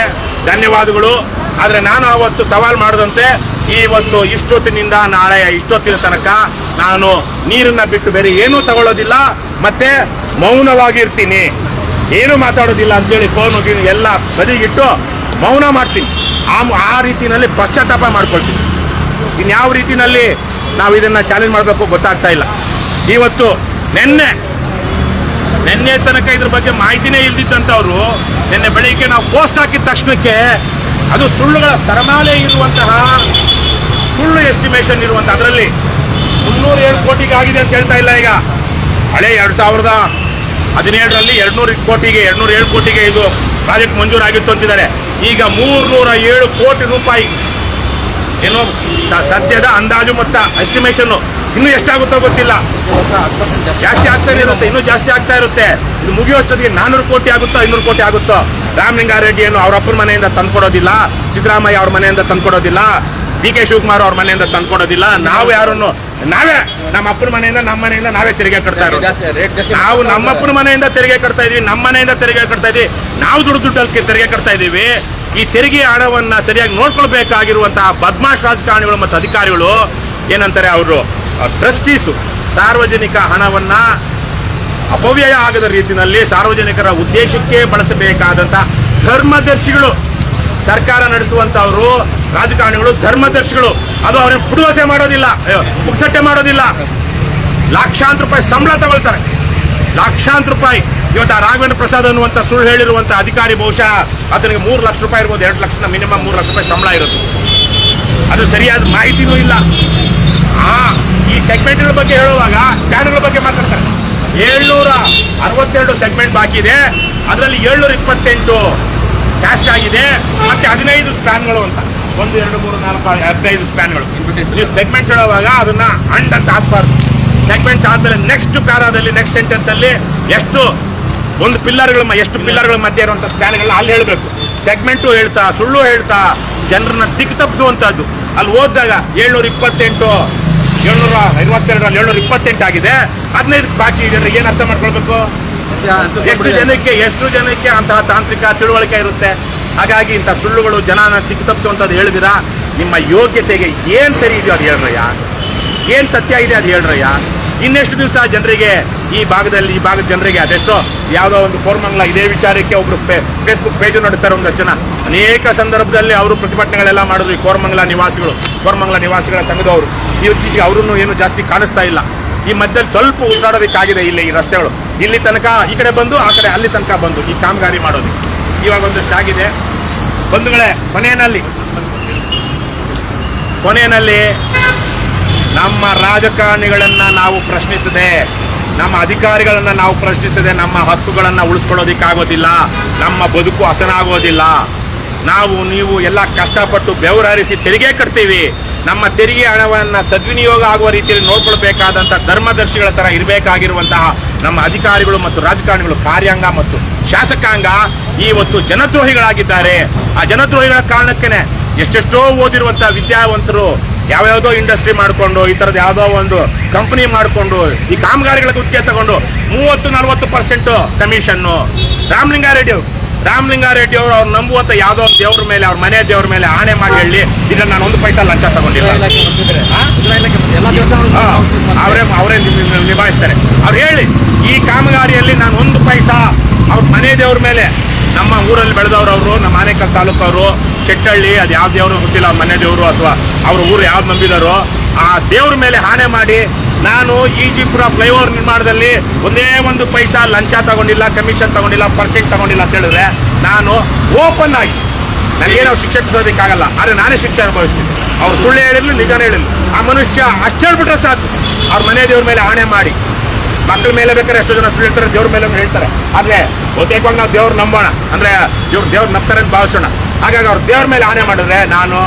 ಧನ್ಯವಾದಗಳು. ಆದರೆ ನಾನು ಆವತ್ತು ಸವಾಲು ಮಾಡದಂತೆ ಇವತ್ತು ಇಷ್ಟೊತ್ತಿನಿಂದ ನಾಳೆ ಇಷ್ಟೊತ್ತಿನ ತನಕ ನಾನು ನೀರನ್ನ ಬಿಟ್ಟು ಬೇರೆ ಏನೂ ತಗೊಳ್ಳೋದಿಲ್ಲ, ಮತ್ತೆ ಮೌನವಾಗಿರ್ತೀನಿ, ಏನೂ ಮಾತಾಡೋದಿಲ್ಲ ಅಂತೇಳಿ ಫೋನ್ ಎಲ್ಲ ಬದಿಗಿಟ್ಟು ಮೌನ ಮಾಡ್ತೀನಿ. ಆ ರೀತಿಯಲ್ಲಿ ಪಶ್ಚಾತ್ತಾಪ ಮಾಡ್ಕೊಳ್ತೀನಿ. ಇನ್ಯಾವ ರೀತಿಯಲ್ಲಿ ನಾವು ಇದನ್ನು ಚಾಲೆಂಜ್ ಮಾಡಬೇಕು ಗೊತ್ತಾಗ್ತಾ ಇಲ್ಲ. ಇವತ್ತು ನಿನ್ನೆ ತನಕ ಇದ್ರ ಬಗ್ಗೆ ಮಾಹಿತಿನೇ ಇಲ್ದಿದ್ದಂಥವ್ರು ನಿನ್ನೆ ಬೆಳಿಗ್ಗೆ ನಾವು ಪೋಸ್ಟ್ ಹಾಕಿದ ತಕ್ಷಣಕ್ಕೆ ಅದು ಸುಳ್ಳುಗಳ ಸರಮಾಲೆ ಇರುವಂತಹ, ಸುಳ್ಳು ಎಸ್ಟಿಮೇಷನ್ ಇರುವಂಥ, ಅದರಲ್ಲಿ 307 ಕೋಟಿಗೆ ಆಗಿದೆ ಅಂತ ಹೇಳ್ತಾ ಇಲ್ಲ. ಈಗ ಹಳೆ 2017ರಲ್ಲಿ 207 ಕೋಟಿಗೆ ಇದು ಪ್ರಾಜೆಕ್ಟ್ ಮಂಜೂರಾಗಿತ್ತು ಅಂತಿದ್ದಾರೆ. ಈಗ 307 ಕೋಟಿ ರೂಪಾಯಿ ಏನೋ ಸದ್ಯದ ಅಂದಾಜು ಮೊತ್ತ, ಎಸ್ಟಿಮೇಷನ್. ಇನ್ನೂ ಎಷ್ಟಾಗುತ್ತೋ ಗೊತ್ತಿಲ್ಲ, ಜಾಸ್ತಿ ಆಗ್ತಾನೆ ಇರುತ್ತೆ, ಇನ್ನೂ ಜಾಸ್ತಿ ಆಗ್ತಾ ಇರುತ್ತೆ. ಇದು ಮುಗಿಯೋಷ್ಟೊತ್ತಿಗೆ 400 ಕೋಟಿ ಆಗುತ್ತೋ 500 ಕೋಟಿ ಆಗುತ್ತೋ. ರಾಮಲಿಂಗಾರೆಡ್ಡಿ ಏನು ಅವ್ರ ಅಪ್ಪನ ಮನೆಯಿಂದ ತಂದ್ಕೊಡೋದಿಲ್ಲ, ಸಿದ್ದರಾಮಯ್ಯ ಅವ್ರ ಮನೆಯಿಂದ ತಂದ್ಕೊಡೋದಿಲ್ಲ, DK ಶಿವಕುಮಾರ್ ಅವ್ರ ಮನೆಯಿಂದ ತಂದ್ಕೊಡೋದಿಲ್ಲ. ನಾವು ಯಾರನ್ನು ನಾವೇ ನಮ್ಮ ಅಪ್ಪನ ಮನೆಯಿಂದ, ನಮ್ಮ ಮನೆಯಿಂದ ನಾವೇ ತೆರಿಗೆ ಕಟ್ತಾ ಇರೋದು. ನಾವು ನಮ್ಮ ಅಪ್ಪನ ಮನೆಯಿಂದ ತೆರಿಗೆ ಕಟ್ತಾ ಇದೀವಿ, ನಮ್ಮ ಮನೆಯಿಂದ ತೆರಿಗೆ ಕಟ್ತಾ ಇದೀವಿ, ನಾವು ದುಡ್ಡಲ್ಲಿ ತೆರಿಗೆ ಕಟ್ತಾ ಇದೀವಿ. ಈ ತೆರಿಗೆ ಹಣವನ್ನ ಸರಿಯಾಗಿ ನೋಡ್ಕೊಳ್ಬೇಕಾಗಿರುವಂತಹ ಬದ್ಮಾಶ್ ರಾಜಕಾರಣಿಗಳು ಮತ್ತು ಅಧಿಕಾರಿಗಳು ಏನಂತಾರೆ, ಅವರು ಟ್ರಸ್ಟೀಸು ಸಾರ್ವಜನಿಕ ಹಣವನ್ನ ಅಪವ್ಯಯ ಆಗದ ರೀತಿಯಲ್ಲಿ ಸಾರ್ವಜನಿಕರ ಉದ್ದೇಶಕ್ಕೆ ಬಳಸಬೇಕಾದಂತ ಧರ್ಮದರ್ಶಿಗಳು, ಸರ್ಕಾರ ನಡೆಸುವಂತವರು ರಾಜಕಾರಣಿಗಳು ಧರ್ಮದರ್ಶಿಗಳು. ಅದು ಅವ್ರನ್ನ ಪುಡುವಸೆ ಮಾಡೋದಿಲ್ಲ, ಪುಕ್ಸಟ್ಟೆ ಮಾಡೋದಿಲ್ಲ. ಲಕ್ಷಾಂತರ ರೂಪಾಯಿ ಸಂಬಳ ತಗೊಳ್ತಾರೆ, ಲಕ್ಷಾಂತರ ರೂಪಾಯಿ. ಇವತ್ತು ಆ ರಾಘವೇಂದ್ರ ಪ್ರಸಾದ್ ಅನ್ನುವಂಥ ಸುಳ್ಳು ಹೇಳಿರುವಂಥ ಅಧಿಕಾರಿ ಬಹುಶಃ ಆತನಿಗೆ 3 ಲಕ್ಷ ರೂಪಾಯಿ ಇರ್ಬೋದು, 2 ಲಕ್ಷ ಮಿನಿಮಮ್ 3 ಲಕ್ಷ ರೂಪಾಯಿ ಸಂಬಳ ಇರುತ್ತೆ. ಅದು ಸರಿಯಾದ ಮಾಹಿತಿನೂ ಇಲ್ಲ. ಈ ಸೆಗ್ಮೆಂಟ್ಗಳ ಬಗ್ಗೆ ಹೇಳುವಾಗ ಸ್ಪ್ಯಾನ್ಗಳ ಬಗ್ಗೆ ಮಾತಾಡ್ತಾರೆ. 762 ಸೆಗ್ಮೆಂಟ್ ಬಾಕಿ ಇದೆ, ಅದರಲ್ಲಿ 728 ಕ್ಯಾಸ್ಟ್ ಆಗಿದೆ, ಮತ್ತೆ 15 ಸ್ಪ್ಯಾನ್ಗಳು ಅಂತ, 1 2 3 4 15 ಸ್ಪ್ಯಾನ್ಗಳು. ನೀವು ಸೆಗ್ಮೆಂಟ್ಸ್ ಹೇಳುವಾಗ ಅದನ್ನ ಅಂಡ್ ಅಂತ ಹಾಕ್ಬಾರ್ದು. ಸೆಗ್ಮೆಂಟ್ಸ್ ಆದ್ಮೇಲೆ ನೆಕ್ಸ್ಟ್ ಪ್ಯಾರಾದಲ್ಲಿ, ನೆಕ್ಸ್ಟ್ ಸೆಂಟೆನ್ಸ್ ಅಲ್ಲಿ ಎಷ್ಟು ಪಿಲ್ಲರ್ಗಳ ಮಧ್ಯೆ ಇರುವಂತ ಸ್ಪ್ಯಾನ್ಗಳನ್ನ ಅಲ್ಲಿ ಹೇಳಬೇಕು. ಸೆಗ್ಮೆಂಟು ಹೇಳ್ತಾ, ಸುಳ್ಳು ಹೇಳ್ತಾ ಜನರನ್ನ ದಿಕ್ಕು ತಪ್ಪಿಸುವಂತದ್ದು. ಅಲ್ಲಿ ಓದಿದಾಗ 728, 752ರಲ್ಲಿ 728 ಆಗಿದೆ, 15 ಬಾಕಿ ಇದೆ. ಏನ್ ಅರ್ಥ ಮಾಡ್ಕೊಳ್ಬೇಕು? ಎಷ್ಟು ಜನಕ್ಕೆ ಅಂತಹ ತಾಂತ್ರಿಕ ತಿಳುವಳಿಕೆ ಇರುತ್ತೆ. ಹಾಗಾಗಿ ಇಂಥ ಸುಳ್ಳುಗಳು ಜನನ ದಿಕ್ಕು ತಪ್ಪಿಸುವಂಥದ್ದು ಹೇಳಿದಿರಾ. ನಿಮ್ಮ ಯೋಗ್ಯತೆಗೆ ಏನ್ ಸರಿ ಇದೆಯೋ ಅದು ಹೇಳ್ರಯ್ಯ, ಏನ್ ಸತ್ಯ ಇದೆ ಅದು ಹೇಳ್ರಯ್ಯ. ಇನ್ನೆಷ್ಟು ದಿವಸ ಜನರಿಗೆ ಈ ಭಾಗದ ಜನರಿಗೆ ಅದೆಷ್ಟೋ ಯಾವುದೋ ಒಂದು ಕೋರಮಂಗಲ ಇದೇ ವಿಚಾರಕ್ಕೆ ಒಬ್ರು ಫೇಸ್ಬುಕ್ ಪೇಜ್ ನೋಡ್ತಾರೆ ಒಂದಷ್ಟು ಜನ. ಅನೇಕ ಸಂದರ್ಭದಲ್ಲಿ ಅವರು ಪ್ರತಿಭಟನೆಗಳೆಲ್ಲ ಮಾಡಿದ್ರು. ಈ ಕೋರಮಂಗಲ ನಿವಾಸಿಗಳ ಸಂಘದವರು ಇತ್ತೀಚೆಗೆ ಅವರನ್ನು ಏನು ಜಾಸ್ತಿ ಕಾಣಿಸ್ತಾ ಇಲ್ಲ. ಈ ಮಧ್ಯದಲ್ಲಿ ಸ್ವಲ್ಪ ಉಸಿರಾಡೋದಕ್ಕಾಗಿದೆ ಇಲ್ಲಿ ಈ ರಸ್ತೆಗಳು. ಇಲ್ಲಿ ತನಕ ಈ ಕಡೆ ಬಂದು, ಆ ಕಡೆ ಅಲ್ಲಿ ತನಕ ಬಂದು ಈ ಕಾಮಗಾರಿ ಮಾಡೋದು ಇವಾಗ ಒಂದಷ್ಟು ಆಗಿದೆ. ಬಂಧುಗಳೇ, ಕೊನೆಯಲ್ಲಿ ನಮ್ಮ ರಾಜಕಾರಣಿಗಳನ್ನ ನಾವು ಪ್ರಶ್ನಿಸದೆ, ನಮ್ಮ ಅಧಿಕಾರಿಗಳನ್ನ ನಾವು ಪ್ರಶ್ನಿಸದೆ ನಮ್ಮ ಹಕ್ಕುಗಳನ್ನ ಉಳಿಸ್ಕೊಳ್ಳೋದಿಕ್ಕಾಗೋದಿಲ್ಲ. ನಮ್ಮ ಬದುಕು ಹಸನಾಗೋದಿಲ್ಲ. ನೀವು ಎಲ್ಲ ಕಷ್ಟಪಟ್ಟು ಬೆವರರಿಸಿ ತೆರಿಗೆ ಕಟ್ತೀವಿ. ನಮ್ಮ ತೆರಿಗೆ ಹಣವನ್ನ ಸದ್ವಿನಿಯೋಗ ಆಗುವ ರೀತಿಯಲ್ಲಿ ನೋಡ್ಕೊಳ್ಬೇಕಾದಂಥ ಧರ್ಮದರ್ಶಿಗಳ ತರ ಇರಬೇಕಾಗಿರುವಂತಹ ನಮ್ಮ ಅಧಿಕಾರಿಗಳು ಮತ್ತು ರಾಜಕಾರಣಿಗಳು, ಕಾರ್ಯಾಂಗ ಮತ್ತು ಶಾಸಕಾಂಗ ಇವತ್ತು ಜನದ್ರೋಹಿಗಳಾಗಿದ್ದಾರೆ. ಆ ಜನದ್ರೋಹಿಗಳ ಕಾರಣಕ್ಕೇನೆ ಎಷ್ಟೆಷ್ಟೋ ಓದಿರುವಂತ ವಿದ್ಯಾವಂತರು ಯಾವ್ಯಾವುದೋ ಇಂಡಸ್ಟ್ರಿ ಮಾಡಿಕೊಂಡು ಈ ಥರದ್ದು ಯಾವುದೋ ಒಂದು ಕಂಪನಿ ಮಾಡಿಕೊಂಡು ಈ ಕಾಮಗಾರಿಗಳ ಗುತ್ತಿಗೆ ತಗೊಂಡು 30-40% ಕಮಿಷನ್ನು. ರಾಮಲಿಂಗಾರೆಡ್ಡಿ ಅವರು ಅವ್ರು ನಂಬುವಂತ ಯಾವುದೋ ಒಂದು ದೇವ್ರ ಮೇಲೆ, ಅವ್ರ ಮನೆ ದೇವ್ರ ಮೇಲೆ ಆಣೆ ಮಾಡಿ ಹೇಳಿ ಇದನ್ನ ನಾನು 1 ಪೈಸಾ ಲಂಚ ತಗೊಂಡಿಲ್ಲ, ಅವರೇ ನಿಭಾಯಿಸ್ತಾರೆ. ಅವ್ರು ಹೇಳಿ ಈ ಕಾಮಗಾರಿಯಲ್ಲಿ ನಾನು 1 ಪೈಸಾ ಅವ್ರ ಮನೆ ದೇವ್ರ ಮೇಲೆ, ನಮ್ಮ ಊರಲ್ಲಿ ಬೆಳೆದವರು ಅವರು, ನಮ್ಮ ಆನೇಕಲ್ ತಾಲೂಕವರು, ಚೆಟ್ಟಳ್ಳಿ, ಅದು ಯಾವ ದೇವರು ಗೊತ್ತಿಲ್ಲ, ಅವ್ರ ಮನೆ ದೇವರು ಅಥವಾ ಅವ್ರ ಊರು ಯಾವ್ದು ನಂಬಿದಾರೋ ಆ ದೇವ್ರ ಮೇಲೆ ಹಾಣೆ ಮಾಡಿ ನಾನು ಈಜಿಪುರ ಫ್ಲೈಓವರ್ ನಿರ್ಮಾಣದಲ್ಲಿ 1 ಪೈಸಾ ಲಂಚ ತಗೊಂಡಿಲ್ಲ, ಕಮಿಷನ್ ತಗೊಂಡಿಲ್ಲ, ಪರ್ಸೆಂಟ್ ತಗೊಂಡಿಲ್ಲ ಅಂತ ಹೇಳಿದ್ರೆ ನಾನು ಓಪನ್ ಆಗಿ, ನನಗೇನು ಅವ್ರು ಶಿಕ್ಷೆ ಕೊಡೋದಕ್ಕಾಗಲ್ಲ, ಆದರೆ ನಾನೇ ಶಿಕ್ಷೆ ಅನುಭವಿಸ್ತೀನಿ. ಅವ್ರು ಸುಳ್ಳು ಹೇಳಿರ್ಲಿ ನಿಜನೇ ಹೇಳಿರ್ಲಿ, ಆ ಮನುಷ್ಯ ಅಷ್ಟು ಹೇಳ್ಬಿಟ್ರೆ ಸಾಕು. ಅವ್ರ ಮನೆ ದೇವ್ರ ಮೇಲೆ ಹಾಣೆ ಮಾಡಿ, ಮಕ್ಕಳ ಮೇಲೆ ಬೇಕಾದ್ರೆ ಎಷ್ಟೋ ಜನ ಸುಳ್ಳು ಹೇಳ್ತಾರೆ, ದೇವ್ರ ಮೇಲೆ ಹೇಳ್ತಾರೆ. ಆದರೆ ಬಹುತೇಕವಾಗಿ ನಾವು ದೇವ್ರು ನಂಬೋಣ, ಅಂದರೆ ದೇವ್ರು ನಂಬ್ತಾರೆ ಅಂತ ಭಾವಿಸೋಣ. ಹಾಗಾಗಿ ಅವ್ರು ದೇವ್ರ ಮೇಲೆ ಹಾಣೆ ಮಾಡಿದ್ರೆ ನಾನು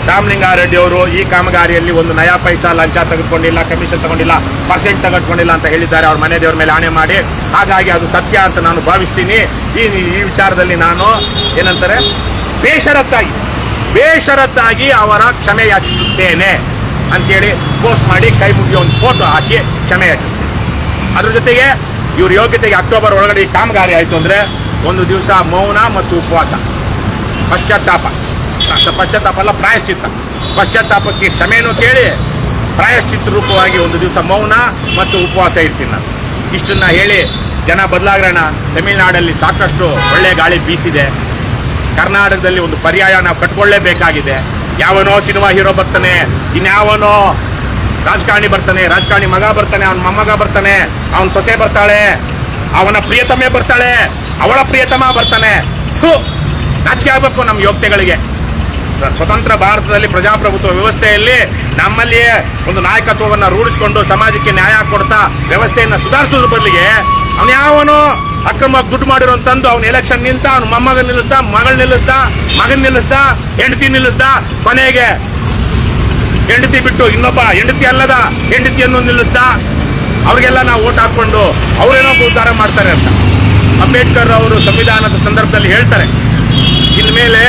ರಾಮಲಿಂಗಾರೆಡ್ಡಿ ಅವರು ಈ ಕಾಮಗಾರಿಯಲ್ಲಿ 1 ನಯಾ ಪೈಸಾ ಲಂಚ ತೆಗೆದುಕೊಂಡಿಲ್ಲ, ಕಮಿಷನ್ ತಗೊಂಡಿಲ್ಲ, ಪರ್ಸೆಂಟ್ ತೆಗೆದುಕೊಂಡಿಲ್ಲ ಅಂತ ಹೇಳಿದ್ದಾರೆ ಅವ್ರ ಮನೆ ದೇವ್ರ ಮೇಲೆ ಹಾಣೆ ಮಾಡಿ. ಹಾಗಾಗಿ ಅದು ಸತ್ಯ ಅಂತ ನಾನು ಭಾವಿಸ್ತೀನಿ. ಈ ವಿಚಾರದಲ್ಲಿ ನಾನು ಏನಂತಾರೆ ಬೇಷರತ್ತಾಗಿ ಅವರ ಕ್ಷಮೆ ಯಾಚಿಸುತ್ತೇನೆ ಅಂತೇಳಿ ಪೋಸ್ಟ್ ಮಾಡಿ ಕೈ ಮುಗಿಯೋ ಒಂದು ಫೋಟೋ ಹಾಕಿ ಕ್ಷಮೆ ಯಾಚಿಸ್ತೀನಿ. ಅದ್ರ ಜೊತೆಗೆ ಇವ್ರ ಯೋಗ್ಯತೆಗೆ ಅಕ್ಟೋಬರ್ ಒಳಗಡೆ ಈ ಕಾಮಗಾರಿ ಆಯಿತು ಅಂದರೆ 1 ದಿವಸ ಮೌನ ಮತ್ತು ಉಪವಾಸ, ಪಶ್ಚಾತ್ತಾಪ ಅಲ್ಲ ಪ್ರಾಯಶ್ಚಿತ್ತ, ಪಶ್ಚಾತ್ತಾಪಕ್ಕೆ ಕ್ಷಮೆಯನ್ನು ಕೇಳಿ ಪ್ರಾಯಶ್ಚಿತ್ತ ರೂಪವಾಗಿ 1 ದಿವಸ ಮೌನ ಮತ್ತು ಉಪವಾಸ ಇರ್ತೀನಿ ನಾನು. ಇಷ್ಟನ್ನ ಹೇಳಿ ಜನ ಬದಲಾಗೋಣ. ತಮಿಳುನಾಡಲ್ಲಿ ಸಾಕಷ್ಟು ಒಳ್ಳೆ ಗಾಳಿ ಬೀಸಿದೆ. ಕರ್ನಾಟಕದಲ್ಲಿ ಒಂದು ಪರ್ಯಾಯ ನಾವು ಕಟ್ಕೊಳ್ಳೇಬೇಕಾಗಿದೆ. ಯಾವನೋ ಸಿನಿಮಾ ಹೀರೋ ಬರ್ತಾನೆ, ಇನ್ಯಾವನೋ ರಾಜಕಾರಣಿ ಬರ್ತಾನೆ, ರಾಜಕಾರಣಿ ಮಗ ಬರ್ತಾನೆ, ಅವನ ಮೊಮ್ಮಗ ಬರ್ತಾನೆ, ಅವನ ಸೊಸೆ ಬರ್ತಾಳೆ, ಅವನ ಪ್ರಿಯತಮೆ ಬರ್ತಾಳೆ, ಅವಳ ಪ್ರಿಯತಮ ಬರ್ತಾನೆ. ನಾಚಿಕೆ ಆಗಬೇಕು ನಮ್ಮ ಯೋಗ್ಯತೆಗಳಿಗೆ. ಸ್ವತಂತ್ರ ಭಾರತದಲ್ಲಿ ಪ್ರಜಾಪ್ರಭುತ್ವ ವ್ಯವಸ್ಥೆಯಲ್ಲಿ ನಮ್ಮಲ್ಲಿಯೇ ಒಂದು ನಾಯಕತ್ವವನ್ನು ರೂಢಿಸಿಕೊಂಡು ಸಮಾಜಕ್ಕೆ ನ್ಯಾಯ ಕೊಡ್ತಾ ವ್ಯವಸ್ಥೆಯನ್ನು ಸುಧಾರಿಸೋದ್ರ ಬದಲಿಗೆ ಅವನ್ಯಾವನೋ ಅಕ್ರಮವಾಗಿ ದುಡ್ಡು ಮಾಡಿರೋ ತಂದು ಅವನ ಎಲೆಕ್ಷನ್ ನಿಂತ, ಅವನ ಮೊಮ್ಮಗನ ನಿಲ್ಲಿಸ್ದ, ಮಗಳನ್ನ ನಿಲ್ಲಿಸ್ದ, ಮಗನ ನಿಲ್ಲಿಸ್ದ, ಹೆಂಡತಿ ನಿಲ್ಲಿಸ್ದ, ಕೊನೆಗೆ ಹೆಂಡತಿ ಬಿಟ್ಟು ಇನ್ನೊಬ್ಬ ಹೆಂಡತಿ ಅಲ್ಲದ ಹೆಂಡತಿಯನ್ನು ನಿಲ್ಲಿಸ್ದ. ಅವ್ರಿಗೆಲ್ಲ ನಾವು ಓಟ್ ಹಾಕೊಂಡು ಅವರೇನೋ ಉದ್ಧಾರ ಮಾಡ್ತಾರೆ ಅಂತ. ಅಂಬೇಡ್ಕರ್ ಅವರು ಸಂವಿಧಾನದ ಸಂದರ್ಭದಲ್ಲಿ ಹೇಳ್ತಾರೆ, ಇನ್ಮೇಲೆ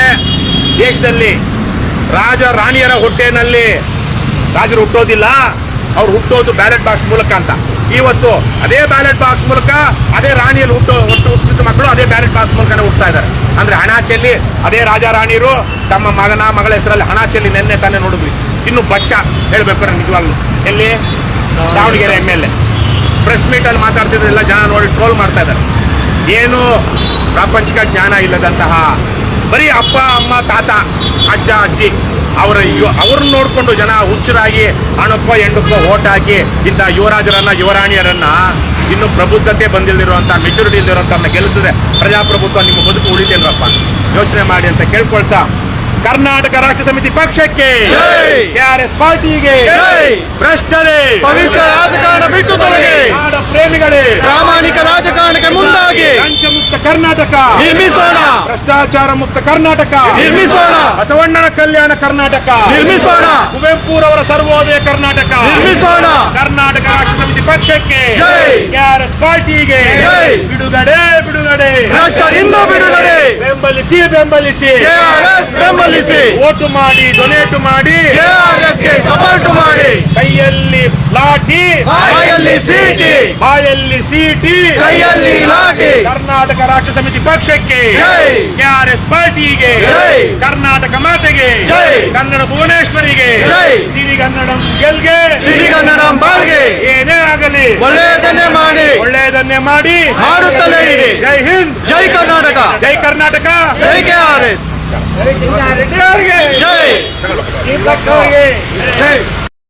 ದೇಶದಲ್ಲಿ ರಾಜ ರಾಣಿಯರ ಹೊಟ್ಟೆನಲ್ಲಿ ರಾಜರು ಹುಟ್ಟೋದಿಲ್ಲ, ಅವ್ರು ಹುಟ್ಟೋದು ಬ್ಯಾಲೆಟ್ ಬಾಕ್ಸ್ ಮೂಲಕ ಅಂತ. ಇವತ್ತು ಅದೇ ಬ್ಯಾಲೆಟ್ ಬಾಕ್ಸ್ ಮೂಲಕ ಅದೇ ರಾಣಿಯಲ್ಲಿ ಹುಟ್ಟಿದ ಮಕ್ಕಳು ಅದೇ ಬ್ಯಾಲೆಟ್ ಬಾಕ್ಸ್ ಮೂಲಕನೇ ಹುಡ್ತಾ ಇದ್ದಾರೆ. ಅಂದ್ರೆ ಹಣ ಚೆಲ್ಲಿ ಅದೇ ರಾಜ ರಾಣಿಯರು ತಮ್ಮ ಮಗಳ ಹೆಸರಲ್ಲಿ ಹಣ ಚೆಲ್ಲಿ ನೆನ್ನೆ ತಾನೇ ನೋಡಿದ್ವಿ. ಇನ್ನು ಬಚ್ಚ ಹೇಳ್ಬೇಕು ನಿಜವಾಗ್ಲು, ಎಲ್ಲಿ ದಾವಣಗೆರೆ MLA ಪ್ರೆಸ್ ಮೀಟಲ್ಲಿ ಮಾತಾಡ್ತಿದ್ರೆಲ್ಲ ಜನ ನೋಡಿ ಟ್ರೋಲ್ ಮಾಡ್ತಾ ಇದ್ದಾರೆ. ಏನು ಪ್ರಾಪಂಚಿಕ ಜ್ಞಾನ ಇಲ್ಲದಂತಹ ಬರೀ ಅಪ್ಪ ಅಮ್ಮ ತಾತ ಅಜ್ಜ ಅಜ್ಜಿ ಅವ್ರನ್ನ ನೋಡ್ಕೊಂಡು ಜನ ಹುಚ್ಚರಾಗಿ ಹಣಕ್ಕೋ ಎಂಡಕ್ಕೋ ಓಟ್ ಹಾಕಿ ಇಂಥ ಯುವರಾಜರನ್ನ ಯುವರಾಣಿಯರನ್ನ ಇನ್ನು ಪ್ರಬುದ್ಧತೆ ಬಂದಿಲ್ಲಿರುವಂಥ ಮೆಚುರಿಟಿ ಇಲ್ಲಿರುವಂಥವ್ರನ್ನ ಗೆಲ್ಲಿಸಿದ್ರೆ ಪ್ರಜಾಪ್ರಭುತ್ವ ನಿಮ್ಮ ಬದುಕು ಉಳಿತೇನಪ್ಪ, ಯೋಚನೆ ಮಾಡಿ ಅಂತ ಕೇಳ್ಕೊಳ್ತಾ ಕರ್ನಾಟಕ ರಾಷ್ಟ್ರ ಸಮಿತಿ ಪಕ್ಷಕ್ಕೆ, KRS ಪಾರ್ಟಿಗೆ, ಭ್ರಷ್ಟರೇ ಪವಿತ್ರ ರಾಜಕಾರಣ ಬಿಟ್ಟು ತೊಲಗಿ, ನಾಡ ಪ್ರೇಮಿಗಳೇ ಪ್ರಾಮಾಣಿಕ ರಾಜಕಾರಣಕ್ಕೆ ಮುಂದಾಗಿ ಲಂಚ ಮುಕ್ತ ಕರ್ನಾಟಕ ನಿರ್ಮಿಸೋಣ, ಭ್ರಷ್ಟಾಚಾರ ಮುಕ್ತ ಕರ್ನಾಟಕ ನಿರ್ಮಿಸೋಣ, ಬಸವಣ್ಣನ ಕಲ್ಯಾಣ ಕರ್ನಾಟಕ ನಿರ್ಮಿಸೋಣ, ಕುವೆಂಪುರವರ ಸರ್ವೋದಯ ಕರ್ನಾಟಕ ನಿರ್ಮಿಸೋಣ. ಕರ್ನಾಟಕ ರಾಷ್ಟ್ರ ಸಮಿತಿ ಪಕ್ಷಕ್ಕೆ, KRS ಪಾರ್ಟಿಗೆ ಬಿಡುಗಡೆ ಭ್ರಷ್ಟರಿಂದ ಬಿಡುಗಡೆ, ಬೆಂಬಲಿಸಿ ಓಟು ಮಾಡಿ, ಡೊನೇಟ್ ಮಾಡಿ, KRSಗೆ ಸಪೋರ್ಟ್ ಮಾಡಿ. ಕೈಯಲ್ಲಿ ಲಾಠಿ, ಬಾಯಲ್ಲಿ ಸೀಟಿ, ಕೈಯಲ್ಲಿ ಲಾಠಿ. ಕರ್ನಾಟಕ ರಾಷ್ಟ್ರ ಸಮಿತಿ ಪಕ್ಷಕ್ಕೆ, KRS ಪಾರ್ಟಿಗೆ, ಕರ್ನಾಟಕ ಮಾತೆಗೆ, ಕನ್ನಡ ಭುವನೇಶ್ವರಿಗೆ, ಸಿರಿಗನ್ನಡಂ ಗೆಲ್ಗೆ, ಸಿರಿಗನ್ನಡಂ ಬಾಳ್ಗೆ. ಏನೇ ಆಗಲಿ ಒಳ್ಳೆಯದನ್ನೇ ಮಾಡಿ ಮಾಡುತ್ತಲೇ ಇದೆ. ಜೈ ಹಿಂದ್, ಜೈ ಕರ್ನಾಟಕ, ಜೈ ಕರ್ನಾಟಕ, ಜೈ KRS, ಜೈ.